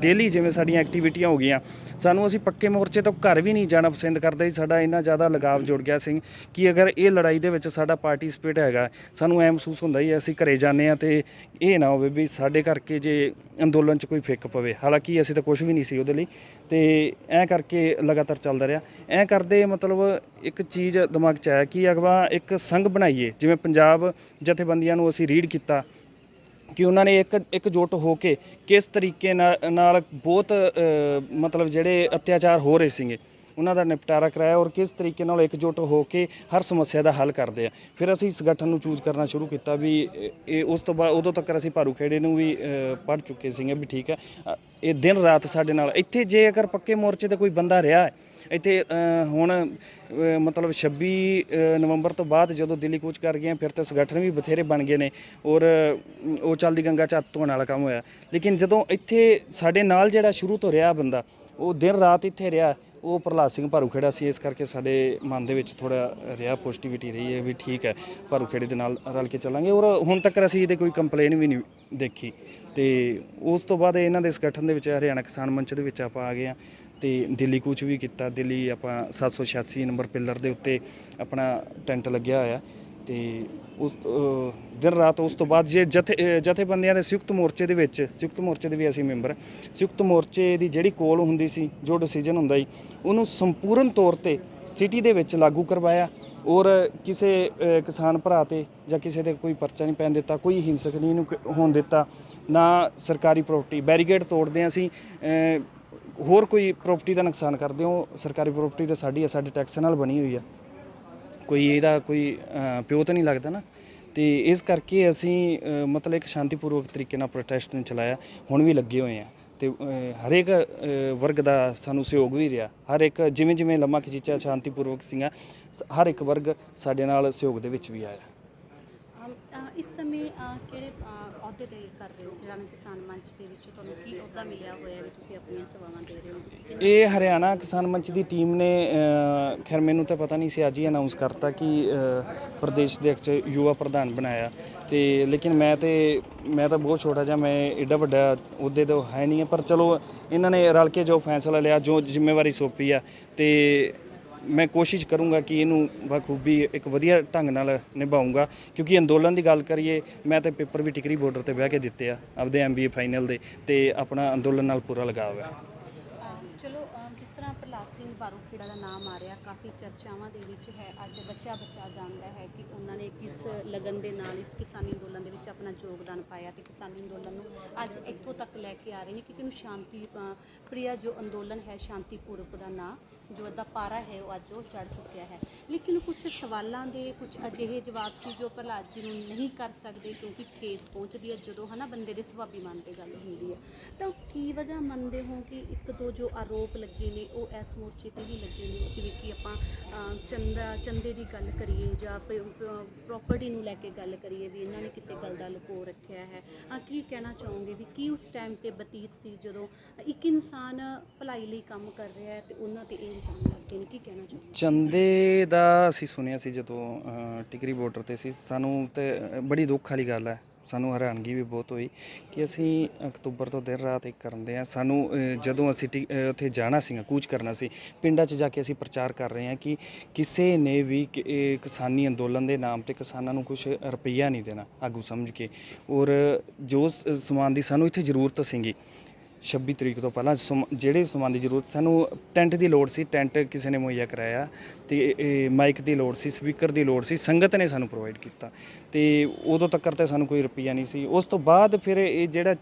ਡੇਲੀ ਜਿਵੇਂ ਸਾਡੀਆਂ ਐਕਟੀਵਿਟੀਆਂ ਹੋ ਗਈਆਂ, ਸਾਨੂੰ ਅਸੀਂ ਪੱਕੇ ਮੋਰਚੇ ਤੋਂ ਘਰ ਵੀ ਨਹੀਂ ਜਾਣਾ ਪਸੰਦ ਕਰਦੇ ਸੀ। ਸਾਡਾ ਇੰਨਾ ਜ਼ਿਆਦਾ ਲਗਾਵ ਜੁੜ ਗਿਆ ਸੀ ਕਿ ਅਗਰ ਇਹ ਲੜਾਈ ਦੇ ਵਿੱਚ ਸਾਡਾ ਪਾਰਟੀਸਪੇਟ ਹੈਗਾ, ਸਾਨੂੰ ਐ ਮਹਿਸੂਸ ਹੁੰਦਾ ਹੀ ਅਸੀਂ ਘਰੇ ਜਾਂਦੇ ਹਾਂ ਤੇ ਇਹ ਨਾ ਹੋਵੇ ਵੀ ਸਾਡੇ ਕਰਕੇ ਜੇ ਅੰਦੋਲਨ 'ਚ ਕੋਈ ਫਿੱਕ ਪਵੇ। ਹਾਲਾਂਕਿ ਅਸੀਂ ਤਾਂ ਕੁਝ ਵੀ ਨਹੀਂ ਸੀ ਉਹਦੇ ਲਈ, ਤੇ ਐਂ ਕਰਕੇ ਲਗਾਤਾਰ ਚੱਲਦਾ ਰਿਹਾ। ਐਂ ਕਰਦੇ ਮਤਲਬ ਇੱਕ ਚੀਜ਼ ਦਿਮਾਗ 'ਚ ਆਇਆ ਕਿ ਅਗਵਾ ਇੱਕ ਸੰਘ ਬਣਾਈਏ। ਜਿਵੇਂ ਪੰਜਾਬ ਜਥੇਬੰਦੀਆਂ ਨੂੰ ਅਸੀਂ ਰੀਡ ਕੀਤਾ ਕਿ ਉਹਨਾਂ ਨੇ ਇਕਜੁੱਟ ਹੋ ਕੇ ਕਿਸ ਤਰੀਕੇ ਨਾਲ ਬਹੁਤ ਮਤਲਬ ਜਿਹੜੇ ਅਤਿਆਚਾਰ ਹੋ ਰਹੇ ਸੀਗੇ ਉਹਨਾਂ ਦਾ ਨਿਪਟਾਰਾ ਕਰਾਇਆ, ਔਰ ਕਿਸ ਤਰੀਕੇ ਨਾਲ ਇਕਜੁੱਟ ਹੋ ਕੇ ਹਰ ਸਮੱਸਿਆ ਦਾ ਹੱਲ ਕਰਦੇ ਆ। ਫਿਰ ਅਸੀਂ ਇਸ ਸੰਗਠਨ ਨੂੰ ਚੂਜ਼ ਕਰਨਾ ਸ਼ੁਰੂ ਕੀਤਾ ਵੀ ਇਹ ਉਸ ਤੋਂ ਬਾਅਦ ਉਦੋਂ ਤੱਕ ਅਸੀਂ ਭਾਰੂਖੇੜੇ ਨੂੰ ਵੀ ਪੜ੍ਹ ਚੁੱਕੇ ਸੀਗੇ ਵੀ ਠੀਕ ਹੈ, ਇਹ ਦਿਨ ਰਾਤ ਸਾਡੇ ਨਾਲ ਇੱਥੇ। ਜੇ ਅਗਰ ਪੱਕੇ ਮੋਰਚੇ 'ਤੇ ਕੋਈ ਬੰਦਾ ਰਿਹਾ ਹੈ ਇੱਥੇ ਹੁਣ ਮਤਲਬ 26 ਨਵੰਬਰ ਤੋਂ ਬਾਅਦ ਜਦੋਂ ਦਿੱਲੀ ਕੂਚ ਕਰ ਗਏ ਫਿਰ ਤਾਂ ਸੰਗਠਨ ਵੀ ਬਥੇਰੇ ਬਣ ਗਏ ਨੇ, ਔਰ ਉਹ ਚੱਲਦੀ ਗੰਗਾ 'ਚ ਹੱਥ ਧੋਣ ਵਾਲਾ ਕੰਮ ਹੋਇਆ। ਲੇਕਿਨ ਜਦੋਂ ਇੱਥੇ ਸਾਡੇ ਨਾਲ ਜਿਹੜਾ ਸ਼ੁਰੂ ਤੋਂ ਰਿਹਾ ਬੰਦਾ, ਉਹ ਦਿਨ ਰਾਤ ਇੱਥੇ ਰਿਹਾ, ਉਹ ਪ੍ਰਹਲਾਦ ਸਿੰਘ ਭਾਰੂਖੇੜਾ ਸੀ। ਇਸ ਕਰਕੇ ਸਾਡੇ ਮਨ ਦੇ ਵਿੱਚ ਥੋੜ੍ਹਾ ਰਿਹਾ ਪੋਜ਼ਿਟਿਵਿਟੀ ਰਹੀ ਹੈ ਵੀ ਠੀਕ ਹੈ, ਭਾਰੂਖੇੜੇ ਦੇ ਨਾਲ ਰਲ ਕੇ ਚੱਲਾਂਗੇ। ਔਰ ਹੁਣ ਤੱਕ ਅਸੀਂ ਇਹਦੇ ਕੋਈ ਕੰਪਲੇਨ ਵੀ ਨਹੀਂ ਦੇਖੀ। ਤੇ ਉਸ ਤੋਂ ਬਾਅਦ ਇਹਨਾਂ ਦੇ ਸੰਗਠਨ ਦੇ ਵਿੱਚ ਹਰਿਆਣਾ ਕਿਸਾਨ ਮੰਚ ਦੇ ਵਿੱਚ ਆਪਾਂ ਆ ਗਏ ਹਾਂ ਤੇ ਦਿੱਲੀ ਕੂਚ ਵੀ ਕੀਤਾ। ਦਿੱਲੀ ਆਪਾਂ 786 ਨੰਬਰ ਪਿੱਲਰ ਦੇ ਉੱਤੇ ਆਪਣਾ ਟੈਂਟ ਲੱਗਿਆ ਹੋਇਆ ਤੇ ਉਸ ਦਿਨ ਰਾਤ। ਉਸ ਤੋਂ ਬਾਅਦ ਜੇ ਜਥੇਬੰਦੀਆਂ ਦੇ ਸੰਯੁਕਤ ਮੋਰਚੇ ਦੇ ਵੀ ਅਸੀਂ ਮੈਂਬਰ। ਸੰਯੁਕਤ ਮੋਰਚੇ ਦੀ ਜਿਹੜੀ ਕੋਲ ਹੁੰਦੀ ਸੀ, ਜੋ ਡਿਸੀਜਨ ਹੁੰਦਾ ਸੀ, ਉਹਨੂੰ ਸੰਪੂਰਨ ਤੌਰ ਤੇ ਸਿਟੀ ਦੇ ਵਿੱਚ ਲਾਗੂ ਕਰਵਾਇਆ। ਔਰ ਕਿਸੇ ਕਿਸਾਨ ਭਰਾ ਤੇ ਜਾਂ ਕਿਸੇ ਤੇ ਕੋਈ ਪਰਚਾ ਨਹੀਂ ਪੈਣ ਦਿੱਤਾ, ਕੋਈ ਹਿੰਸਕ ਨਹੀਂ ਨੂੰ ਹੋਣ ਦਿੱਤਾ, ਨਾ ਸਰਕਾਰੀ ਪ੍ਰਾਪਰਟੀ ਬੈਰੀਕੇਡ ਤੋੜਦੇ ਹਾਂ ਅਸੀਂ। ਹੋਰ ਕੋਈ ਪ੍ਰਾਪਰਟੀ ਦਾ ਨੁਕਸਾਨ ਕਰਦੇ ਹੋ, ਸਰਕਾਰੀ ਪ੍ਰਾਪਰਟੀ ਤਾਂ ਸਾਡੀ ਹੈ, ਸਾਡੇ ਟੈਕਸ ਨਾਲ ਬਣੀ ਹੋਈ ਆ, ਕੋਈ ਇਹਦਾ ਕੋਈ ਪਿਓ ਤਾਂ ਨਹੀਂ ਲੱਗਦਾ ਨਾ। ਤੇ ਇਸ ਕਰਕੇ ਅਸੀਂ ਮਤਲਬ ਇੱਕ ਸ਼ਾਂਤੀਪੂਰਵਕ ਤਰੀਕੇ ਨਾਲ ਪ੍ਰੋਟੈਸਟ ਨੂੰ ਚਲਾਇਆ। ਹੁਣ ਵੀ ਲੱਗੇ ਹੋਏ ਆ ਤੇ ਹਰੇਕ ਵਰਗ ਦਾ ਸਾਨੂੰ ਸਹਿਯੋਗ ਵੀ ਰਿਹਾ। ਹਰ ਇੱਕ ਜਿਵੇਂ ਲੰਮਾ ਖਿੱਚਿਆ ਸ਼ਾਂਤੀਪੂਰਵਕ ਸੀਗਾ, ਹਰ ਇੱਕ ਵਰਗ ਸਾਡੇ ਨਾਲ ਸਹਿਯੋਗ ਦੇ ਵਿੱਚ ਵੀ ਆਇਆ। ਇਸ ਸਮੇਂ ਕਿਹੜੇ ਅਹੁਦੇ ਤੇ ਕਰ ਰਹੇ ਹੋ ਹਰਿਆਣਾ ਕਿਸਾਨ ਮੰਚ ਦੇ ਵਿੱਚ? ਤੁਹਾਨੂੰ ਕੀ ਅਹੁਦਾ ਮਿਲਿਆ ਹੋਇਆ ਵੀ ਤੁਸੀਂ ਆਪਣੀਆਂ ਸੇਵਾਵਾਂ ਦੇ ਰਹੇ ਹੋ? ਤੁਸੀਂ ਕਿੰਨੇ ਇਹ ਹਰਿਆਣਾ ਕਿਸਾਨ ਮੰਚ ਦੀ ਟੀਮ ਨੇ ਖੈਰ ਮੈਨੂੰ ਤਾਂ ਪਤਾ ਨਹੀਂ ਸੀ, ਅੱਜ ਹੀ ਅਨਾਉਂਸ ਕਰਤਾ ਕਿ ਪ੍ਰਦੇਸ਼ ਦੇ ਵਿੱਚ ਯੁਵਾ ਪ੍ਰਧਾਨ ਬਣਾਇਆ। ਤੇ ਲੇਕਿਨ ਮੈਂ ਤਾਂ ਬਹੁਤ ਛੋਟਾ ਜਿਹਾ, ਮੈਂ ਏਡਾ ਵੱਡਾ ਅਹੁਦੇ ਤੋਂ ਹੈ ਨਹੀਂ ਹੈ, ਪਰ ਚਲੋ ਇਹਨਾਂ ਨੇ ਰਲ ਕੇ ਜੋ ਫੈਸਲਾ ਲਿਆ, ਜੋ ਜ਼ਿੰਮੇਵਾਰੀ ਸੌਂਪੀ ਆ, ਤੇ ਮੈਂ ਕੋਸ਼ਿਸ਼ ਕਰੂੰਗਾ ਕਿ ਇਹਨੂੰ ਬਖੂਬੀ ਇੱਕ ਵਧੀਆ ਢੰਗ ਨਾਲ ਨਿਭਾਊਂਗਾ। ਕਿਉਂਕਿ ਅੰਦੋਲਨ ਦੀ ਗੱਲ ਕਰੀਏ, ਮੈਂ ਤਾਂ ਪੇਪਰ ਵੀ ਟਿਕਰੀ ਬਾਰਡਰ ਤੇ ਬਹਿ ਕੇ ਦਿੱਤੇ ਆ ਆਪਦੇ MBA ਫਾਈਨਲ ਦੇ, ਤੇ ਆਪਣਾ ਅੰਦੋਲਨ ਨਾਲ ਪੂਰਾ ਲਗਾਵ ਹੈ। ਚਲੋ ਜਿਸ ਤਰ੍ਹਾਂ ਪ੍ਰਹਲਾਦ ਸਿੰਘ ਬਾਰੂਖੇੜਾ ਦਾ ਨਾਮ ਆ ਰਿਹਾ, ਕਾਫੀ ਚਰਚਾਵਾਂ ਦੇ ਵਿੱਚ ਹੈ। ਅੱਜ ਬੱਚਾ ਜਾਣਦਾ ਹੈ ਕਿ ਉਹਨਾਂ ਨੇ ਕਿਸ ਲਗਨ ਦੇ ਨਾਲ ਇਸ ਕਿਸਾਨੀ ਅੰਦੋਲਨ ਦੇ ਵਿੱਚ ਆਪਣਾ ਯੋਗਦਾਨ ਪਾਇਆ, ਤੇ ਕਿਸਾਨੀ ਅੰਦੋਲਨ ਨੂੰ ਅੱਜ ਇੱਥੋਂ ਤੱਕ ਲੈ ਕੇ ਆ ਰਹੇ ਨੇ ਕਿ ਇਹਨੂੰ ਸ਼ਾਂਤੀ ਪ੍ਰਿਆ ਜੋ ਅੰਦੋਲਨ ਹੈ, ਸ਼ਾਂਤੀ ਪੂਰਵਕ ਦਾ ਨਾਂ ਜੋ ਇਹਦਾ ਪਾਰਾ ਹੈ ਉਹ ਅੱਜ ਉਹ ਚੜ ਚੁੱਕਿਆ ਹੈ। ਲੇਕਿਨ ਕੁਝ ਸਵਾਲਾਂ ਦੇ ਕੁਝ ਅਜਿਹੇ ਜਵਾਬ ਸੀ ਜੋ ਪ੍ਰਹਲਾਦ ਜੀ ਨੂੰ ਨਹੀਂ ਕਰ ਸਕਦੇ, ਕਿਉਂਕਿ ਠੇਸ ਪਹੁੰਚਦੀ ਹੈ ਜਦੋਂ ਬੰਦੇ ਦੇ ਸੁਭਾਵੀ ਤੇ ਗੱਲ ਹੁੰਦੀ ਹੈ। ਤਾਂ ਕੀ ਵਜ੍ਹਾ ਮੰਨਦੇ ਹੋ ਕਿ ਇੱਕ ਦੋ ਜੋ ਆਰੋਪ ਲੱਗੇ ਨੇ ਉਹ ਇਸ ਮੋਰਚੇ ਤੇ ਹੀ ਲੱਗੇ ਨੇ? ਜਿਵੇਂ ਕਿ ਆਪਾਂ ਚੰਦੇ ਦੀ ਗੱਲ ਕਰੀਏ ਜਾਂ ਪ੍ਰੋਪਰਟੀ ਨੂੰ ਲੈ ਕੇ ਗੱਲ ਕਰੀਏ ਵੀ ਇਹਨਾਂ ਨੇ ਕਿਸੇ ਗੱਲ ਦਾ ਲੁਕੋ ਰੱਖਿਆ ਹੈ। ਕੀ ਕਹਿਣਾ ਚਾਹੋਗੇ ਵੀ ਕੀ ਉਸ ਟਾਈਮ ਤੇ ਬਤੀਤ ਸੀ ਜਦੋਂ ਇੱਕ ਇਨਸਾਨ ਭਲਾਈ ਲਈ ਕੰਮ ਕਰ ਰਿਹਾ ਹੈ ਤੇ ਉਹਨਾਂ ਤੇ ਇਹ ਇਲਜ਼ਾਮ ਲੱਗਦੇ ਨੇ? ਕੀ ਕਹਿਣਾ ਚਾਹੋਗੇ? ਚੰਦੇ ਦਾ ਅਸੀਂ ਸੁਣਿਆ ਸੀ ਜਦੋਂ ਟਿਕਰੀ ਬਾਰਡਰ ਤੇ ਸੀ, ਸਾਨੂੰ ਤੇ ਬੜੀ ਦੁੱਖ ਵਾਲੀ ਗੱਲ ਹੈ, ਸਾਨੂੰ ਹੈਰਾਨਗੀ ਵੀ ਬਹੁਤ ਹੋਈ ਕਿ ਅਸੀਂ ਅਕਤੂਬਰ ਤੋਂ ਦਿਨ ਰਾਤ ਇੱਕ ਕਰਦੇ ਹਾਂ। ਸਾਨੂੰ ਜਦੋਂ ਅਸੀਂ ਉੱਥੇ ਜਾਣਾ ਸੀਗਾ, ਕੂਚ ਕਰਨਾ ਸੀ, ਪਿੰਡਾਂ 'ਚ ਜਾ ਕੇ ਅਸੀਂ ਪ੍ਰਚਾਰ ਕਰ ਰਹੇ ਹਾਂ ਕਿ ਕਿਸੇ ਨੇ ਵੀ ਕਿਸਾਨੀ ਅੰਦੋਲਨ ਦੇ ਨਾਮ 'ਤੇ ਕਿਸਾਨਾਂ ਨੂੰ ਕੁਝ ਰੁਪਈਆ ਨਹੀਂ ਦੇਣਾ ਆਗੂ ਸਮਝ ਕੇ। ਔਰ ਜੋ ਸਮਾਨ ਦੀ ਸਾਨੂੰ ਇੱਥੇ ਜ਼ਰੂਰਤ ਸੀਗੀ 26 ਤਰੀਕ ਤੋਂ ਪਹਿਲਾਂ, ਜਿਹੜੇ ਸਮਾਨ ਦੀ ਜ਼ਰੂਰਤ, ਸਾਨੂੰ ਟੈਂਟ ਦੀ ਲੋੜ ਸੀ, ਟੈਂਟ ਕਿਸੇ ਨੇ ਮੁਹੱਈਆ ਕਰਾਇਆ, ਤੇ ਮਾਈਕ ਦੀ ਲੋੜ ਸੀ, ਸਪੀਕਰ ਦੀ ਲੋੜ ਸੀ, ਸੰਗਤ ਨੇ ਸਾਨੂੰ ਪ੍ਰੋਵਾਈਡ ਕੀਤਾ, ਤੇ ਉਦੋਂ ਤੱਕ ਤਾਂ ਸਾਨੂੰ ਕੋਈ ਰੁਪਈਆ ਨਹੀਂ ਸੀ। ਉਸ ਤੋਂ ਬਾਅਦ ਫਿਰ ਇਹ ਜਿਹੜਾ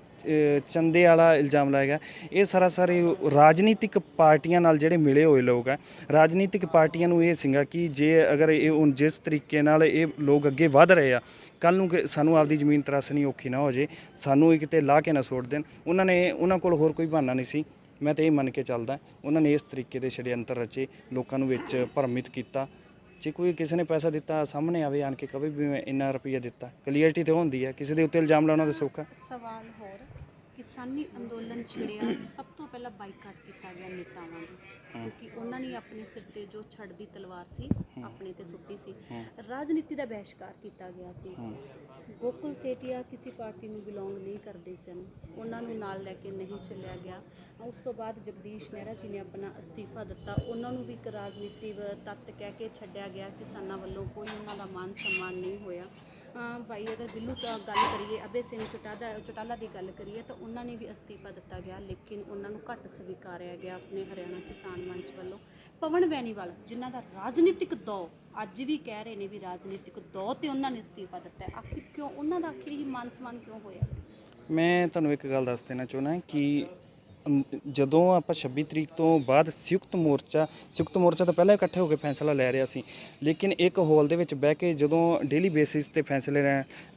ਚੰਦੇ ਵਾਲਾ ਇਲਜ਼ਾਮ ਲਾਇਆ ਗਿਆ, ਇਹ ਸਾਰੇ ਰਾਜਨੀਤਿਕ ਪਾਰਟੀਆਂ ਨਾਲ ਜਿਹੜੇ ਮਿਲੇ ਹੋਏ ਲੋਕ ਆ, ਰਾਜਨੀਤਿਕ ਪਾਰਟੀਆਂ ਨੂੰ ਇਹ ਸੀਗਾ ਕਿ ਜੇ ਅਗਰ ਇਹ ਹੁਣ ਜਿਸ ਤਰੀਕੇ ਨਾਲ ਇਹ ਲੋਕ ਅੱਗੇ ਵਧ ਰਹੇ ਆ, ਕੱਲ੍ਹ ਨੂੰ ਸਾਨੂੰ ਆਪਦੀ ਜ਼ਮੀਨ ਤਰਾਸਣੀ ਔਖੀ ਨਾ ਹੋ ਜੇ, ਸਾਨੂੰ ਇਹ ਕਿਤੇ ਲਾਹ ਕੇ ਨਾ ਸੁੱਟ ਦੇਣ। ਉਹਨਾਂ ਕੋਲ ਹੋਰ ਕੋਈ ਬਹਾਨਾ ਨਹੀਂ ਸੀ। ਮੈਂ ਤਾਂ ਇਹ ਮੰਨ ਕੇ ਚੱਲਦਾ ਉਹਨਾਂ ਨੇ ਇਸ ਤਰੀਕੇ ਦੇ ਛੜਯੰਤਰ ਰਚੇ, ਲੋਕਾਂ ਨੂੰ ਵਿੱਚ ਭਰਮਿਤ ਕੀਤਾ। ਜੇ ਕੋਈ ਕਿਸੇ ਨੇ ਪੈਸਾ ਦਿੱਤਾ ਸਾਹਮਣੇ ਆਵੇ, ਆਣ ਕੇ ਕਵੇ ਵੀ ਮੈਂ ਇੰਨਾ ਰੁਪਈਆ ਦਿੱਤਾ, ਕਲੀਅਰਟੀ ਤਾਂ ਹੁੰਦੀ ਹੈ। ਕਿਸੇ ਦੇ ਉੱਤੇ ਇਲਜ਼ਾਮ ਲਾਉਣਾ ਤਾਂ ਸੌਖਾ। ਸਵਾਲ ਹੋਰ, ਕਿਸਾਨੀ ਅੰਦੋਲਨ ਛਿੜਿਆ, ਸਭ ਤੋਂ ਪਹਿਲਾਂ ਬਾਈਕਾਟ ਕੀਤਾ ਗਿਆ ਨੇਤਾਵਾਂ ਦਾ, ਕਿਉਂਕਿ ਉਹਨਾਂ ਨੇ ਆਪਣੇ ਸਿਰ ਤੇ ਜੋ ਛੜ ਦੀ ਤਲਵਾਰ ਸੀ ਆਪਣੇ ਤੇ ਸੁੱਟੀ ਸੀ। ਰਾਜਨੀਤੀ ਦਾ ਬਹਿਸ਼ਕਾਰ ਕੀਤਾ ਗਿਆ ਸੀ। ਗੋਕੁਲ ਸੇਤੀਆ ਕਿਸੇ ਪਾਰਟੀ ਨੂੰ ਬਿਲੋਂਗ ਨਹੀਂ ਕਰਦੇ ਸਨ, ਉਹਨਾਂ ਨੂੰ ਨਾਲ ਲੈ ਕੇ ਨਹੀਂ ਚੱਲਿਆ ਗਿਆ। ਉਸ ਤੋਂ ਬਾਅਦ ਜਗਦੀਸ਼ ਨਹਿਰਾ ਜੀ ਨੇ ਆਪਣਾ ਅਸਤੀਫਾ ਦਿੱਤਾ, ਉਹਨਾਂ ਨੂੰ ਵੀ ਇੱਕ ਰਾਜਨੀਤਿਕ ਤੱਤ ਕਹਿ ਕੇ ਛੱਡਿਆ ਗਿਆ। ਕਿਸਾਨਾਂ ਵੱਲੋਂ ਕੋਈ ਉਹਨਾਂ ਦਾ ਮਾਨ ਸਨਮਾਨ ਨਹੀਂ ਹੋਇਆ। ਭਾਈ ਅਗਰ ਬਿੱਲੂ ਗੱਲ ਕਰੀਏ, ਅਭੈ ਸਿੰਘ ਚੌਟਾਲਾ ਦੀ ਗੱਲ ਕਰੀਏ ਤਾਂ ਉਹਨਾਂ ਨੇ ਵੀ ਅਸਤੀਫਾ ਦਿੱਤਾ ਗਿਆ, ਲੇਕਿਨ ਉਹਨਾਂ ਨੂੰ ਘੱਟ ਸਵੀਕਾਰਿਆ ਗਿਆ ਆਪਣੇ ਹਰਿਆਣਾ ਕਿਸਾਨ ਮੰਚ ਵੱਲੋਂ। ਪਵਨ ਬੈਨੀਵਾਲ ਜਿਨ੍ਹਾਂ ਦਾ ਰਾਜਨੀਤਿਕ ਦੌ ਅੱਜ ਵੀ ਕਹਿ ਰਹੇ ਨੇ ਵੀ ਰਾਜਨੀਤਿਕ ਦੌ ਤੇ ਉਹਨਾਂ ਨੇ ਅਸਤੀਫਾ ਦਿੱਤਾ, ਆਖਿਰ ਕਿਉਂ? ਉਹਨਾਂ ਦਾ ਆਖਿਰ ਹੀ ਮਾਨ ਸਨਮਾਨ ਕਿਉਂ ਹੋਇਆ? ਮੈਂ ਤੁਹਾਨੂੰ ਇੱਕ ਗੱਲ ਦੱਸ ਦੇਣਾ ਚਾਹੁੰਦਾ ਕਿ ਜਦੋਂ ਆਪਾਂ 26 ਤਰੀਕ ਤੋਂ ਬਾਅਦ ਸੰਯੁਕਤ ਮੋਰਚਾ ਤੋਂ ਪਹਿਲਾਂ ਇਕੱਠੇ ਹੋ ਕੇ ਫੈਸਲਾ ਲੈ ਰਿਹਾ ਸੀ, ਲੇਕਿਨ ਇੱਕ ਹਾਲ ਦੇ ਵਿੱਚ ਬਹਿ ਕੇ ਜਦੋਂ ਡੇਲੀ ਬੇਸਿਸ ਤੇ ਫੈਸਲੇ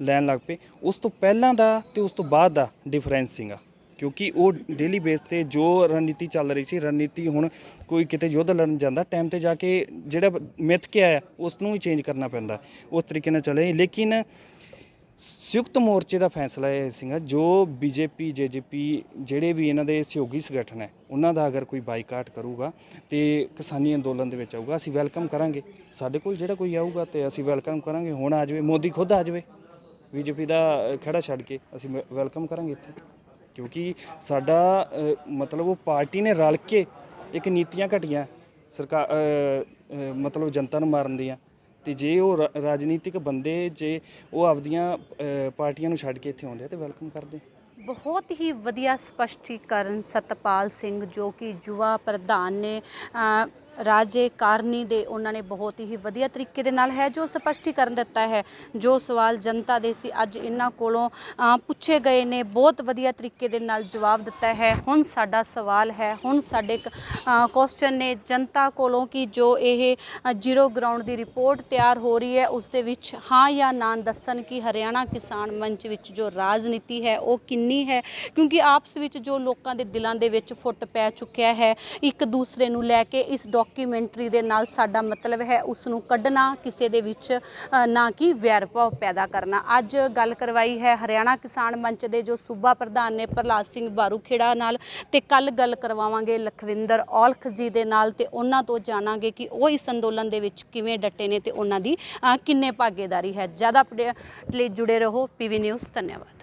ਲੈਣ ਲੱਗ ਪਏ, ਉਸ ਤੋਂ ਪਹਿਲਾਂ ਦਾ ਤੇ ਉਸ ਤੋਂ ਬਾਅਦ ਦਾ ਡਿਫਰੈਂਸ ਸੀਗਾ। ਕਿਉਂਕਿ ਉਹ ਡੇਲੀ ਬੇਸ ਤੇ ਜੋ ਰਣਨੀਤੀ ਚੱਲ ਰਹੀ ਸੀ, ਰਣਨੀਤੀ ਹੁਣ ਕੋਈ ਕਿਤੇ ਯੁੱਧ ਲੜਨ ਜਾਂਦਾ, ਟਾਈਮ ਤੇ ਜਾ ਕੇ ਜਿਹੜਾ ਮਿੱਥ ਕੇ ਆਇਆ ਉਸ ਨੂੰ ਵੀ ਚੇਂਜ ਕਰਨਾ ਪੈਂਦਾ, ਉਸ ਤਰੀਕੇ ਨਾਲ ਚੱਲੇ। ਲੇਕਿਨ ਸੰਯੁਕਤ ਮੋਰਚੇ ਦਾ ਫੈਸਲਾ ਇਹ ਸੀਗਾ, ਜੋ BJP JJP ਜਿਹੜੇ ਵੀ ਇਹਨਾਂ ਦੇ ਸਹਿਯੋਗੀ ਸੰਗਠਨ ਹੈ, ਉਹਨਾਂ ਦਾ ਅਗਰ ਕੋਈ ਬਾਈਕਾਟ ਕਰੂਗਾ ਤੇ ਕਿਸਾਨੀ ਅੰਦੋਲਨ ਦੇ ਵਿੱਚ ਆਊਗਾ, ਅਸੀਂ ਵੈਲਕਮ ਕਰਾਂਗੇ। ਸਾਡੇ ਕੋਲ ਜਿਹੜਾ ਕੋਈ ਆਊਗਾ ਤੇ ਅਸੀਂ ਵੈਲਕਮ ਕਰਾਂਗੇ। ਹੁਣ ਆ ਜਾਵੇ, ਮੋਦੀ ਖੁਦ ਆ ਜਾਵੇ, BJP ਦਾ ਖੜਾ ਛੱਡ ਕੇ ਅਸੀਂ ਵੈਲਕਮ ਕਰਾਂਗੇ ਇੱਥੇ। ਕਿਉਂਕਿ ਸਾਡਾ ਮਤਲਬ ਉਹ ਪਾਰਟੀ ਨੇ ਰਲ ਕੇ ਇੱਕ ਨੀਤੀਆਂ ਘਟੀਆਂ ਸਰਕਾਰ ਮਤਲਬ ਜਨਤਾ ਨੂੰ ਮਾਰਨ ਦੀਆਂ, ਤੇ ਜੇ ਉਹ ਰਾਜਨੀਤਿਕ ਬੰਦੇ ਜੇ ਉਹ ਆਪਦੀਆਂ ਪਾਰਟੀਆਂ ਨੂੰ ਛੱਡ ਕੇ ਇੱਥੇ ਆਉਂਦੇ ਤੇ ਵੈਲਕਮ ਕਰਦੇ। ਬਹੁਤ ਹੀ ਵਧੀਆ ਸਪਸ਼ਟੀਕਰਨ ਸਤਪਾਲ ਸਿੰਘ ਜੋ ਕਿ ਯੁਵਾ ਪ੍ਰਧਾਨ ਨੇ ਰਾਜੇ ਕਾਰਨੀ ਦੇ, ਉਹਨਾਂ ਨੇ ਬਹੁਤ ਹੀ ਵਧੀਆ ਤਰੀਕੇ ਦੇ ਨਾਲ ਹੈ ਜੋ ਸਪਸ਼ਟੀਕਰਨ ਦਿੱਤਾ ਹੈ। ਜੋ ਸਵਾਲ ਜਨਤਾ ਦੇ ਸੀ ਅੱਜ ਇਹਨਾਂ ਕੋਲੋਂ ਪੁੱਛੇ ਗਏ ਨੇ, ਬਹੁਤ ਵਧੀਆ ਤਰੀਕੇ ਦੇ ਨਾਲ ਜਵਾਬ ਦਿੱਤਾ ਹੈ। ਹੁਣ ਸਾਡਾ ਸਵਾਲ ਹੈ, ਹੁਣ ਸਾਡੇ ਕੁਐਸਚਨ ਨੇ ਜਨਤਾ ਕੋਲੋਂ ਕਿ ਜੋ ਇਹ ਜ਼ੀਰੋ ਗਰਾਊਂਡ ਦੀ ਰਿਪੋਰਟ ਤਿਆਰ ਹੋ ਰਹੀ ਹੈ ਉਸ ਦੇ ਵਿੱਚ ਹਾਂ ਜਾਂ ਨਾ ਦੱਸਣ ਕਿ ਹਰਿਆਣਾ ਕਿਸਾਨ ਮੰਚ ਵਿੱਚ ਜੋ ਰਾਜਨੀਤੀ ਹੈ ਉਹ ਕਿੰਨੀ ਹੈ। ਕਿਉਂਕਿ ਆਪਸ ਵਿੱਚ ਜੋ ਲੋਕਾਂ ਦੇ ਦਿਲਾਂ ਦੇ ਵਿੱਚ ਫੁੱਟ ਪੈ ਚੁੱਕਿਆ ਹੈ ਇੱਕ ਦੂਸਰੇ ਨੂੰ ਲੈ ਕੇ, ਇਸ ਡਾਕੂਮੈਂਟਰੀ ਦੇ ਨਾਲ ਸਾਡਾ ਮਤਲਬ ਹੈ ਉਸ ਨੂੰ ਕੱਢਣਾ, ਕਿਸੇ ਦੇ ਵਿੱਚ ਨਾ ਕਿ ਵੈਰ ਭਾਵ ਪੈਦਾ ਕਰਨਾ। ਅੱਜ ਗੱਲ ਕਰਵਾਈ ਹੈ ਹਰਿਆਣਾ ਕਿਸਾਨ ਮੰਚ ਦੇ ਜੋ ਸੂਬਾ ਪ੍ਰਧਾਨ ਨੇ ਪ੍ਰਹਲਾਦ ਸਿੰਘ ਬਾਰੂਖੇੜਾ ਨਾਲ, ਤੇ ਕੱਲ ਗੱਲ ਕਰਵਾਵਾਂਗੇ ਲਖਵਿੰਦਰ ਔਲਖ ਜੀ ਦੇ ਨਾਲ, ਤੇ ਉਹਨਾਂ ਤੋਂ ਜਾਣਾਂਗੇ ਕਿ ਉਹ ਇਸ ਅੰਦੋਲਨ ਦੇ ਵਿੱਚ ਕਿਵੇਂ ਡਟੇ ਨੇ ਤੇ ਉਹਨਾਂ ਦੀ ਕਿੰਨੇ ਭਾਗੀਦਾਰੀ ਹੈ। ਜ਼ਿਆਦਾ ਅਪਡੇਟ ਲਈ ਜੁੜੇ ਰਹੋ PV ਨਿਊਜ਼। ਧੰਨਵਾਦ।